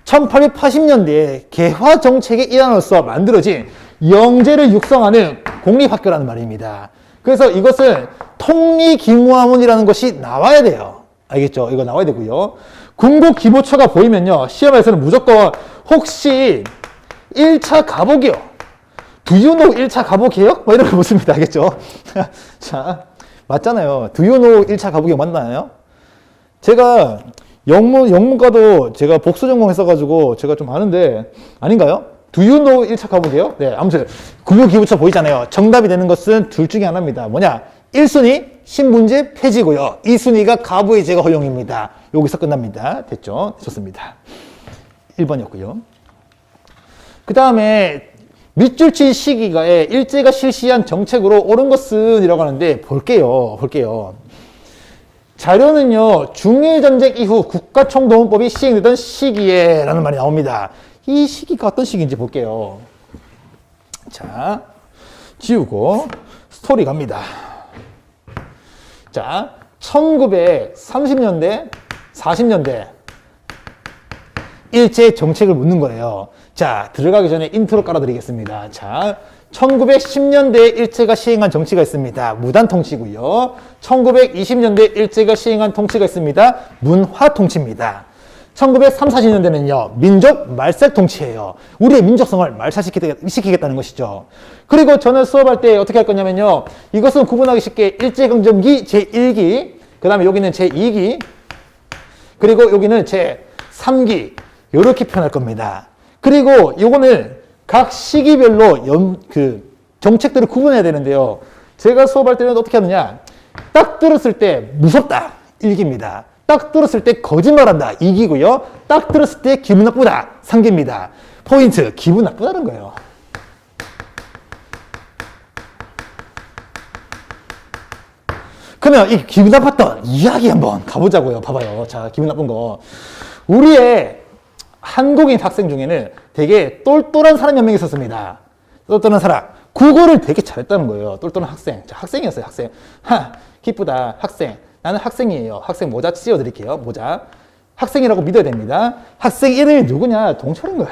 1880년대에 개화 정책의 일환으로서 만들어진 영재를 육성하는 공립학교라는 말입니다. 그래서 이것은 통리기무화문이라는 것이 나와야 돼요. 알겠죠? 이거 나와야 되고요. 군국기보처가 보이면요, 시험에서는 무조건 혹시 1차 가보기요, Do you know 1차 가보기요? 뭐 이런 거 묻습니다. 알겠죠? 자, 맞잖아요. Do you know 1차 가보기요 맞나요? 제가 영문과도 제가 복수 전공했어가지고 제가 좀 아는데, 아닌가요? Do you know 1차 가보기요? 네, 아무튼 군국기부처 보이잖아요. 정답이 되는 것은 둘 중에 하나입니다. 뭐냐? 1순위 신문제 폐지고요. 2순위가 가부의 제거 허용입니다. 여기서 끝납니다. 됐죠? 좋습니다. 1번이었고요. 그 다음에 밑줄친 시기가에 일제가 실시한 정책으로 옳은 것은 이라고 하는데, 볼게요. 자료는요, 중일전쟁 이후 국가총동원법이 시행되던 시기에 라는 말이 나옵니다. 이 시기가 어떤 시기인지 볼게요. 자, 지우고 스토리 갑니다. 자, 1930년대, 40년대 일제 정책을 묻는 거예요. 자, 들어가기 전에 인트로 깔아드리겠습니다. 자, 1910년대에 일제가 시행한 정치가 있습니다. 무단통치고요. 1920년대에 일제가 시행한 통치가 있습니다. 문화통치입니다. 1930, 40년대는요, 민족 말살통치예요. 우리의 민족성을 말살시키겠다는 것이죠. 그리고 저는 수업할 때 어떻게 할 거냐면요, 이것은 구분하기 쉽게 일제강점기 제1기, 그 다음에 여기는 제2기, 그리고 여기는 제3기, 이렇게 표현할 겁니다. 그리고 요거는 각 시기별로 정책들을 구분해야 되는데요. 제가 수업할 때는 어떻게 하느냐, 딱 들었을 때 무섭다, 1기입니다. 딱 들었을 때 거짓말한다, 2기고요. 딱 들었을 때 기분 나쁘다, 3기입니다. 포인트, 기분 나쁘다는 거예요. 그러면 이 기분 나빴던 이야기 한번 가보자고요. 봐봐요. 자, 기분 나쁜 거. 우리의 한국인 학생 중에는 되게 똘똘한 사람이 한 명 있었습니다. 똘똘한 사람. 국어를 되게 잘했다는 거예요. 똘똘한 학생. 자, 학생이었어요, 학생. 기쁘다, 학생. 나는 학생이에요. 학생 모자 씌워드릴게요. 모자. 학생이라고 믿어야 됩니다. 학생 이름이 누구냐? 동철인 거야.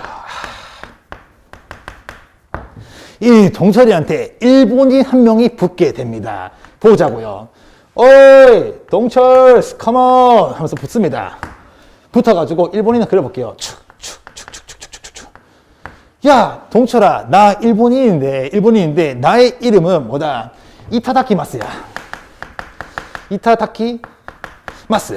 이 동철이한테 일본인 한 명이 붙게 됩니다. 보자고요. 어이, 동철, 컴온! 하면서 붙습니다. 붙어가지고 일본인을 그려볼게요. 축축축축축축축축. 야, 동철아, 나 일본인인데 나의 이름은 뭐다? 이타다키마스야. 이타다키마스.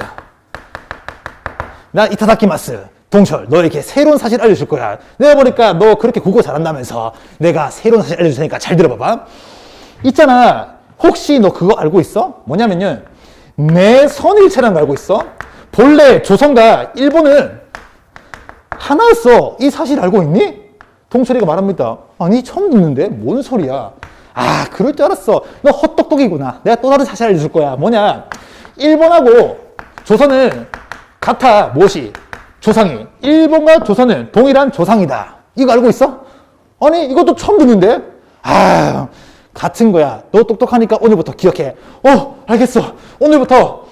나 이타다키마스. 동철, 너에게 새로운 사실 알려줄 거야. 내가 보니까 너 그렇게 국어 잘한다면서 내가 새로운 사실 알려줄 테니까 잘 들어봐봐. 있잖아, 혹시 너 그거 알고 있어? 뭐냐면요, 내선일체라는 거 알고 있어? 본래 조선과 일본은 하나였어. 이 사실 알고 있니? 동철이가 말합니다. 아니, 처음 듣는데? 뭔 소리야? 아, 그럴 줄 알았어. 너 헛똑똑이구나. 내가 또 다른 사실 알려줄 거야. 뭐냐? 일본하고 조선은 같아. 무엇이? 조상이. 일본과 조선은 동일한 조상이다. 이거 알고 있어? 아니, 이것도 처음 듣는데? 아, 같은 거야. 너 똑똑하니까 오늘부터 기억해. 알겠어. 오늘부터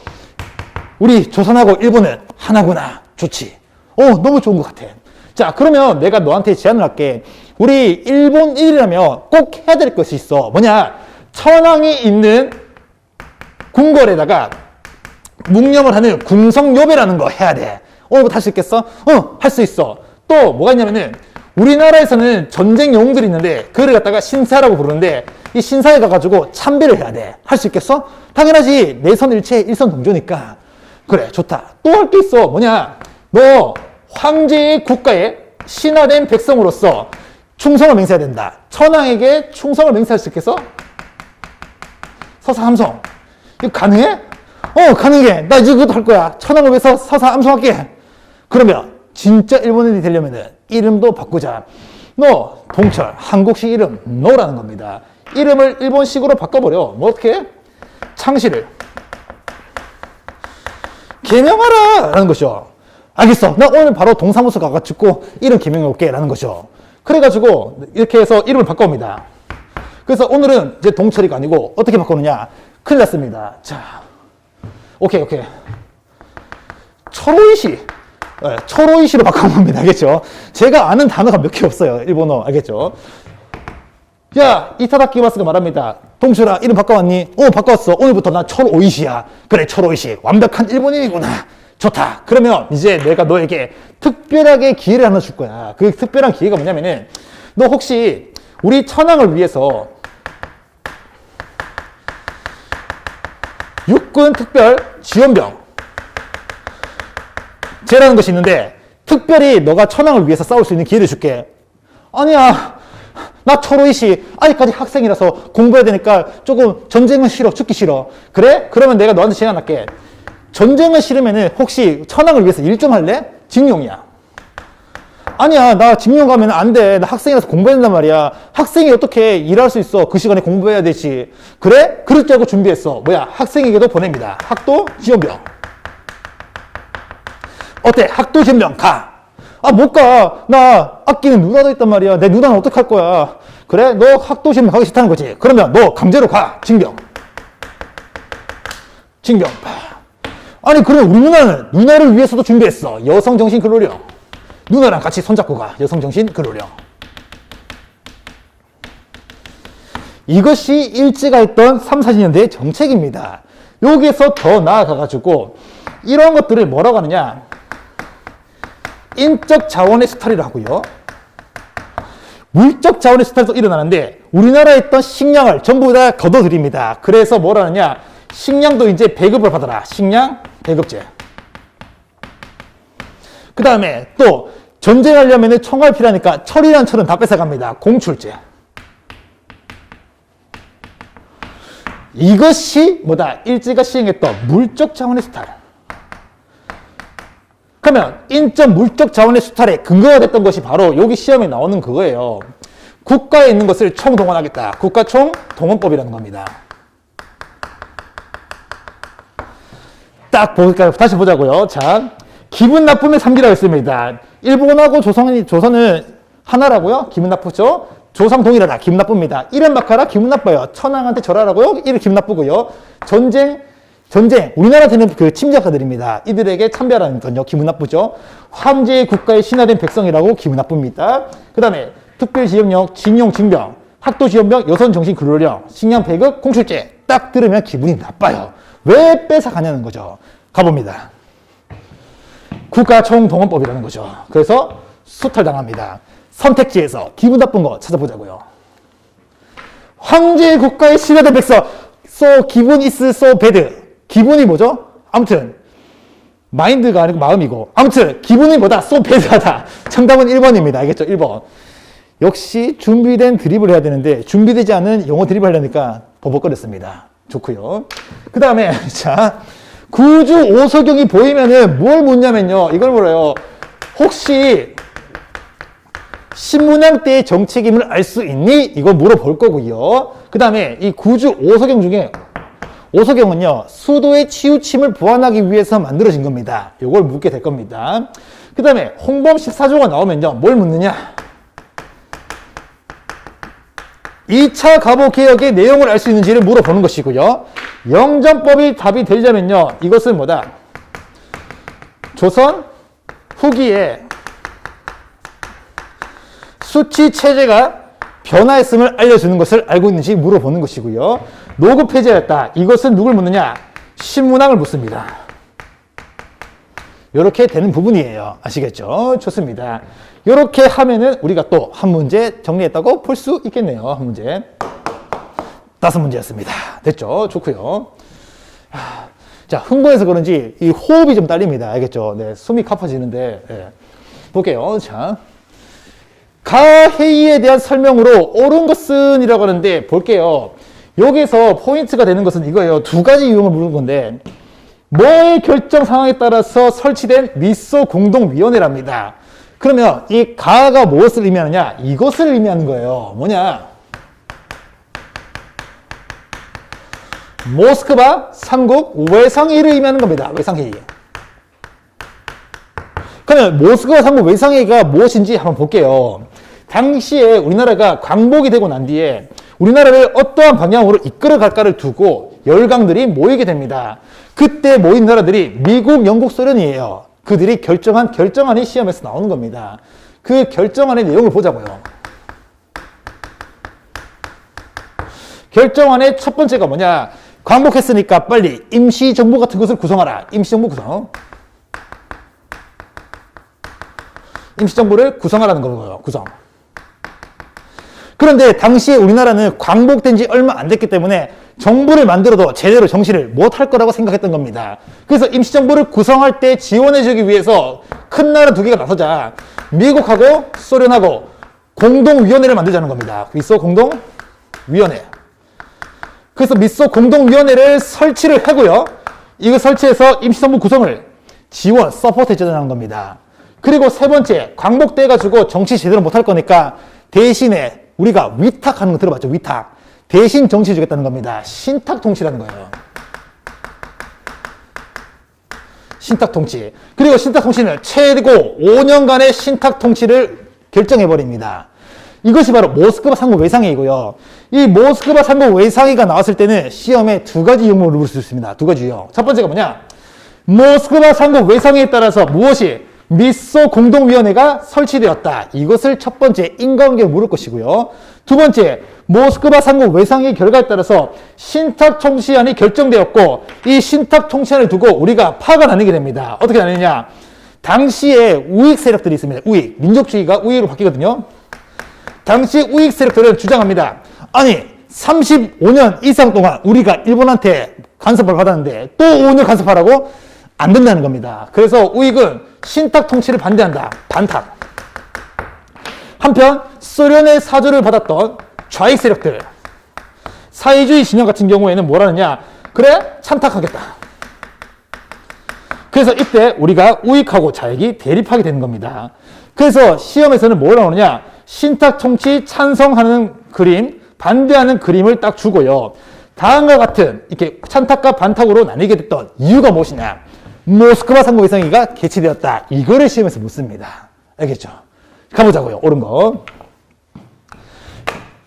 우리 조선하고 일본은 하나구나. 좋지. 너무 좋은 것 같아. 자, 그러면 내가 너한테 제안을 할게. 우리 일본 일이라면 꼭 해야 될 것이 있어. 뭐냐? 천황이 있는 궁궐에다가 묵념을 하는 궁성요배라는 거 해야 돼. 오늘부터 할 수 있겠어? 할 수 있어. 또 뭐가 있냐면은 우리나라에서는 전쟁 영웅들이 있는데 그를 갖다가 신사라고 부르는데 이 신사에 가가지고 참배를 해야 돼. 할 수 있겠어? 당연하지. 내선일체 일선동조니까. 그래, 좋다. 또 할 게 있어. 뭐냐? 너 황제의 국가에 신하된 백성으로서 충성을 맹세해야 된다. 천황에게 충성을 맹세할 수 있겠어? 서사함송. 이거 가능해? 가능해. 나 이제 그것도 할 거야. 천황을 위해서 서사함송할게. 그러면 진짜 일본인이 되려면은 이름도 바꾸자. 너 동철, 한국식 이름 너라는 겁니다. 이름을 일본식으로 바꿔버려. 뭐 어떻게 해? 창씨를 개명하라! 라는 것이죠. 알겠어. 나 오늘 바로 동사무소 가가지고 이름 개명해 올게. 라는 것이죠. 그래가지고 이렇게 해서 이름을 바꿔옵니다. 그래서 오늘은 이제 동철이가 아니고 어떻게 바꾸느냐. 큰일 났습니다. 자, 오케이. 철오이시. 네, 철오이시로 바꿔봅니다. 알겠죠? 제가 아는 단어가 몇 개 없어요. 일본어. 알겠죠? 야, 이타다키마스가 말합니다. 동철아, 이름 바꿔왔니? 바꿔왔어. 오늘부터 나 철오이시야. 그래, 철오이시. 완벽한 일본인이구나. 좋다. 그러면 이제 내가 너에게 특별하게 기회를 하나 줄 거야. 그 특별한 기회가 뭐냐면은, 너 혹시 우리 천황을 위해서 육군 특별 지원병 제라는 것이 있는데, 특별히 너가 천황을 위해서 싸울 수 있는 기회를 줄게. 아니야, 나 철오이시 아직까지 학생이라서 공부해야 되니까 조금 전쟁은 싫어, 죽기 싫어. 그래? 그러면 내가 너한테 제안할게. 전쟁을 싫으면은 혹시 천황을 위해서 일 좀 할래? 징용이야. 아니야, 나 징용 가면 안 돼. 나 학생이라서 공부해야 된단 말이야. 학생이 어떻게 일할 수 있어? 그 시간에 공부해야 되지. 그래? 그럴 줄 알고 준비했어. 뭐야? 학생에게도 보냅니다. 학도 지원병. 어때? 학도 지원병 가. 아, 못 가. 나 아끼는 누나도 있단 말이야. 내 누나는 어떡할 거야? 그래? 너 학도 지원병 가기 싫다는 거지? 그러면 너 강제로 가. 징병. 아니, 그럼 우리 누나를 위해서도 준비했어. 여성정신 근로령. 누나랑 같이 손잡고 가. 여성정신 근로령. 이것이 일제가 했던 3, 40년대의 정책입니다. 여기에서 더 나아가가지고 이런 것들을 뭐라고 하느냐. 인적 자원의 수탈이라고 하고요. 물적 자원의 수탈도 일어나는데 우리나라에 있던 식량을 전부 다 걷어들입니다. 그래서 뭐라 하느냐. 식량도 이제 배급을 받아라. 식량 배급제. 그 다음에 또 전쟁하려면 총알 필요하니까 철이란 철은 다 뺏어갑니다. 공출제. 이것이 뭐다? 일제가 시행했던 물적 자원의 수탈. 그러면 인적 물적 자원의 수탈에 근거가 됐던 것이 바로 여기 시험에 나오는 그거예요. 국가에 있는 것을 총동원하겠다. 국가총동원법이라는 겁니다. 딱 볼까요? 다시 보자고요. 자, 기분 나쁨의 삼기라고 했습니다. 일본하고 조선은 하나라고요? 기분 나쁘죠? 조상 동일하다. 기분 나쁩니다. 이름 바꿔라. 기분 나빠요. 천황한테 절하라고요? 이름 기분 나쁘고요. 전쟁. 우리나라한테는 그 침략가들입니다. 이들에게 참배하라는 건요. 기분 나쁘죠? 황제의 국가에 신하된 백성이라고 기분 나쁩니다. 그 다음에 특별지원령, 징용, 징병, 학도지원병, 여성정신근로령, 식량 배급, 공출제. 딱 들으면 기분이 나빠요. 왜 뺏어가냐는 거죠. 가봅니다. 국가총동원법이라는 거죠. 그래서 수탈당합니다. 선택지에서 기분 나쁜 거 찾아보자고요. 황제의 국가에 신하된 백성. So 기분 is so bad. 기분이 뭐죠? 아무튼 마인드가 아니고 마음이고 아무튼 기분이 뭐다? so bad하다. 정답은 1번입니다. 알겠죠? 1번. 역시 준비된 드립을 해야 되는데 준비되지 않은 영어 드립을 하려니까 버벅거렸습니다. 좋고요. 그 다음에 자 구주 오석영이 보이면은 뭘 묻냐면요. 이걸 물어요. 혹시 신문양 때의 정책임을 알 수 있니? 이거 물어볼 거고요. 그 다음에 이 구주 오석영 중에 오석영은요. 수도의 치우침을 보완하기 위해서 만들어진 겁니다. 이걸 묻게 될 겁니다. 그 다음에 홍범 14조가 나오면요. 뭘 묻느냐? 2차 갑오개혁의 내용을 알 수 있는지를 물어보는 것이고요. 영전법이 답이 되려면요. 이것은 뭐다? 조선 후기에 수치 체제가 변화했음을 알려주는 것을 알고 있는지 물어보는 것이고요. 노구 폐지하였다. 이것은 누굴 묻느냐? 신문왕을 묻습니다. 이렇게 되는 부분이에요. 아시겠죠? 좋습니다. 이렇게 하면은 우리가 또 한 문제 정리했다고 볼 수 있겠네요. 한 문제. 5문제였습니다. 됐죠? 좋고요. 자, 흥분해서 그런지 이 호흡이 좀 딸립니다. 알겠죠? 네, 숨이 가빠지는데 네. 볼게요. 자, 가해이에 대한 설명으로 옳은 것은 이라고 하는데 볼게요. 여기서 포인트가 되는 것은 이거예요. 두 가지 유형을 묻는 건데 뭐의 결정 상황에 따라서 설치된 미소 공동위원회랍니다. 그러면 이 가가 무엇을 의미하느냐? 이것을 의미하는 거예요. 뭐냐? 모스크바 삼국 외상회의를 의미하는 겁니다. 외상회의. 그러면 모스크바 삼국 외상회의가 무엇인지 한번 볼게요. 당시에 우리나라가 광복이 되고 난 뒤에 우리나라를 어떠한 방향으로 이끌어 갈까를 두고 열강들이 모이게 됩니다. 그때 모인 나라들이 미국, 영국, 소련이에요. 그들이 결정안이 시험에서 나오는 겁니다. 그 결정안의 내용을 보자고요. 결정안의 첫 번째가 뭐냐? 광복했으니까 빨리 임시정부 같은 것을 구성하라. 임시정부 구성. 임시정부를 구성하라는 거고요. 구성. 그런데 당시에 우리나라는 광복된 지 얼마 안 됐기 때문에 정부를 만들어도 제대로 정치를 못할 거라고 생각했던 겁니다. 그래서 임시정부를 구성할 때 지원해주기 위해서 큰 나라 두 개가 나서자 미국하고 소련하고 공동위원회를 만들자는 겁니다. 미소 공동위원회. 그래서 미소 공동위원회를 설치를 하고요. 이거 설치해서 임시정부 구성을 지원, 서포트 해주자는 겁니다. 그리고 세 번째, 광복돼가지고 정치 제대로 못할 거니까 대신에 우리가 위탁하는 거 들어봤죠? 위탁. 대신 정치 주겠다는 겁니다. 신탁 통치라는 거예요. 신탁 통치. 그리고 신탁 통치는 최고 5년간의 신탁 통치를 결정해버립니다. 이것이 바로 모스크바 상국 외상회의고요. 이 모스크바 상국 외상회의가 나왔을 때는 시험에 두 가지 유형으로 물 수 있습니다. 두 가지 유형. 첫 번째가 뭐냐? 모스크바 상국 외상회의에 따라서 무엇이 미소 공동위원회가 설치되었다. 이것을 첫 번째 인과관계로 물을 것이고요. 두 번째, 모스크바 상국 외상회의 결과에 따라서 신탁 통치안이 결정되었고 이 신탁 통치안을 두고 우리가 파가 나뉘게 됩니다. 어떻게 나뉘냐? 당시에 우익 세력들이 있습니다. 우익. 민족주의가 우익으로 바뀌거든요. 당시 우익 세력들은 주장합니다. 아니 35년 이상 동안 우리가 일본한테 간섭을 받았는데 또 5년 간섭하라고? 안 된다는 겁니다. 그래서 우익은 신탁 통치를 반대한다. 반탁. 한편 소련의 사주를 받았던 좌익 세력들, 사회주의 진영 같은 경우에는 뭐라느냐? 그래? 참탁하겠다. 그래서 이때 우리가 우익하고 좌익이 대립하게 되는 겁니다. 그래서 시험에서는 뭐 나오느냐? 신탁 통치 찬성하는 그림, 반대하는 그림을 딱 주고요. 다음과 같은 이렇게 찬탁과 반탁으로 나뉘게 됐던 이유가 무엇이냐? 모스크바 상국 외상회의가 개최되었다. 이거를 시험에서 묻습니다. 알겠죠? 가보자고요. 옳은 거.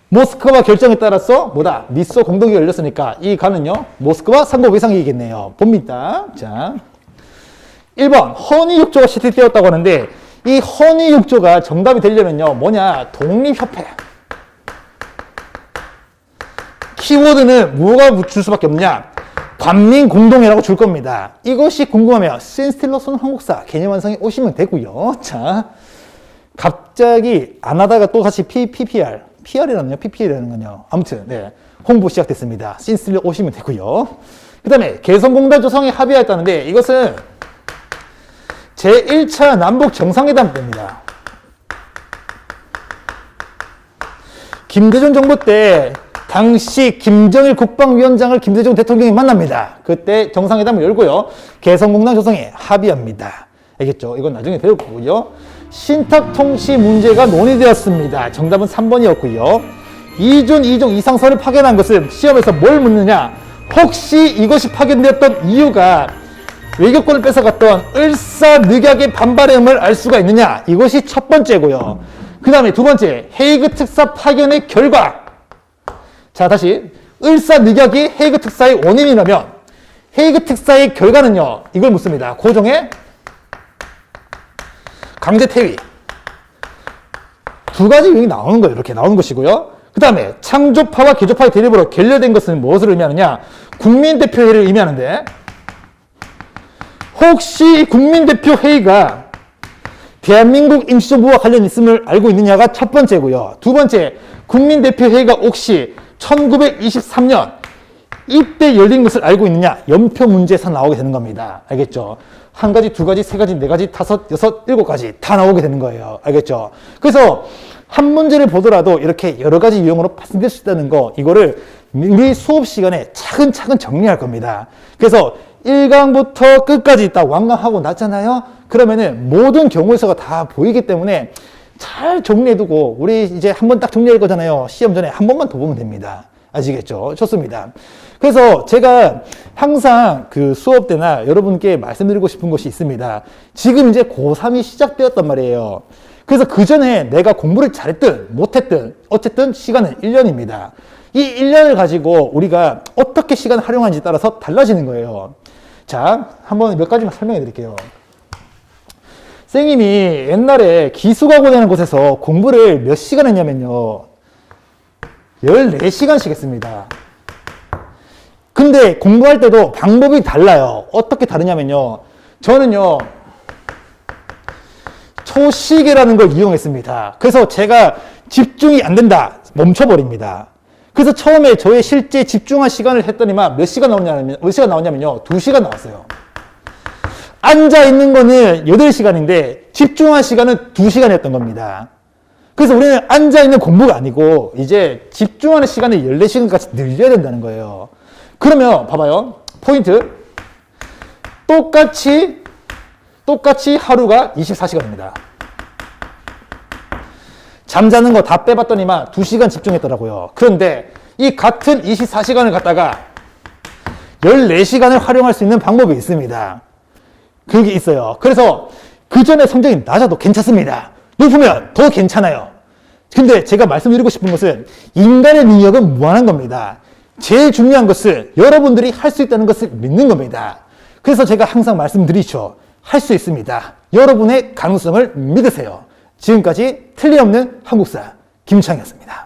모스크바 결정에 따라서 뭐다? 미소 공동회의가 열렸으니까 이 가는요. 모스크바 상국 외상회의겠네요. 봅니다. 자, 1번 헌의육조가 채택되었다고 하는데 이 헌의육조가 정답이 되려면요. 뭐냐? 독립협회. 키워드는 뭐가 줄 수밖에 없냐? 관민공동회라고 줄 겁니다. 이것이 궁금하면 신스틸러슨 한국사 개념 완성에 오시면 되고요. 자, 갑자기 안 하다가 또 다시 PR이라는요? PPL이라는 건요. 아무튼 네, 홍보 시작됐습니다. 신스틸러 오시면 되고요. 그 다음에 개성공단 조성에 합의하였다는데 이것은 제1차 남북 정상회담 때입니다. 김대중 정부 때 당시 김정일 국방위원장을 김대중 대통령이 만납니다. 그때 정상회담을 열고요. 개성공단 조성에 합의합니다. 알겠죠? 이건 나중에 배울 거고요. 신탁통치 문제가 논의되었습니다. 정답은 3번이었고요. 이준, 이종, 이상설을 파견한 것은 시험에서 뭘 묻느냐? 혹시 이것이 파견되었던 이유가 외교권을 뺏어갔던 을사늑약의 반발음을 알 수가 있느냐? 이것이 첫 번째고요. 그 다음에 두 번째, 헤이그 특사 파견의 결과. 자, 다시 을사늑약이 헤이그 특사의 원인이라면 헤이그 특사의 결과는요. 이걸 묻습니다. 고종의 강제 퇴위. 두 가지 유형이 나오는 거예요. 이렇게 나오는 것이고요. 그 다음에 창조파와 개조파의 대립으로 결렬된 것은 무엇을 의미하느냐? 국민대표회의를 의미하는데 혹시 국민대표회의가 대한민국 임시정부와 관련이 있음을 알고 있느냐가 첫 번째고요. 두 번째, 국민대표회의가 혹시 1923년 이때 열린 것을 알고 있느냐? 연표 문제에서 나오게 되는 겁니다. 알겠죠? 한 가지, 두 가지, 세 가지, 네 가지, 다섯, 여섯, 일곱 가지 다 나오게 되는 거예요. 알겠죠? 그래서 한 문제를 보더라도 이렇게 여러 가지 유형으로 파생될 수 있다는 거, 이거를 우리 수업 시간에 차근차근 정리할 겁니다. 그래서 1강부터 끝까지 딱 완강하고 났잖아요? 그러면은 모든 경우에서가 다 보이기 때문에 잘 정리해두고 우리 이제 한번 딱 정리할 거잖아요. 시험 전에 한 번만 더 보면 됩니다. 아시겠죠? 좋습니다. 그래서 제가 항상 그 수업 때나 여러분께 말씀드리고 싶은 것이 있습니다. 지금 이제 고3이 시작되었단 말이에요. 그래서 그 전에 내가 공부를 잘했든 못했든 어쨌든 시간은 1년입니다. 이 1년을 가지고 우리가 어떻게 시간을 활용하는지 따라서 달라지는 거예요. 자, 한번 몇 가지만 설명해 드릴게요. 쌤님이 옛날에 기숙학원이라는 곳에서 공부를 몇 시간 했냐면요. 14시간씩 했습니다. 근데 공부할 때도 방법이 달라요. 어떻게 다르냐면요. 저는요, 초시계라는 걸 이용했습니다. 그래서 제가 집중이 안 된다. 멈춰버립니다. 그래서 처음에 저의 실제 집중한 시간을 했더니만 몇 시간 나왔냐면요. 2시간 나왔어요. 앉아있는 거는 8시간인데 집중한 시간은 2시간이었던 겁니다. 그래서 우리는 앉아있는 공부가 아니고 이제 집중하는 시간을 14시간까지 늘려야 된다는 거예요. 그러면 봐봐요. 포인트. 똑같이 하루가 24시간입니다. 잠자는 거 다 빼봤더니만 2시간 집중했더라고요. 그런데 이 같은 24시간을 갖다가 14시간을 활용할 수 있는 방법이 있습니다. 그게 있어요. 그래서 그 전에 성적이 낮아도 괜찮습니다. 높으면 더 괜찮아요. 근데 제가 말씀드리고 싶은 것은 인간의 능력은 무한한 겁니다. 제일 중요한 것은 여러분들이 할 수 있다는 것을 믿는 겁니다. 그래서 제가 항상 말씀드리죠. 할 수 있습니다. 여러분의 가능성을 믿으세요. 지금까지 틀림없는 한국사 김창이었습니다.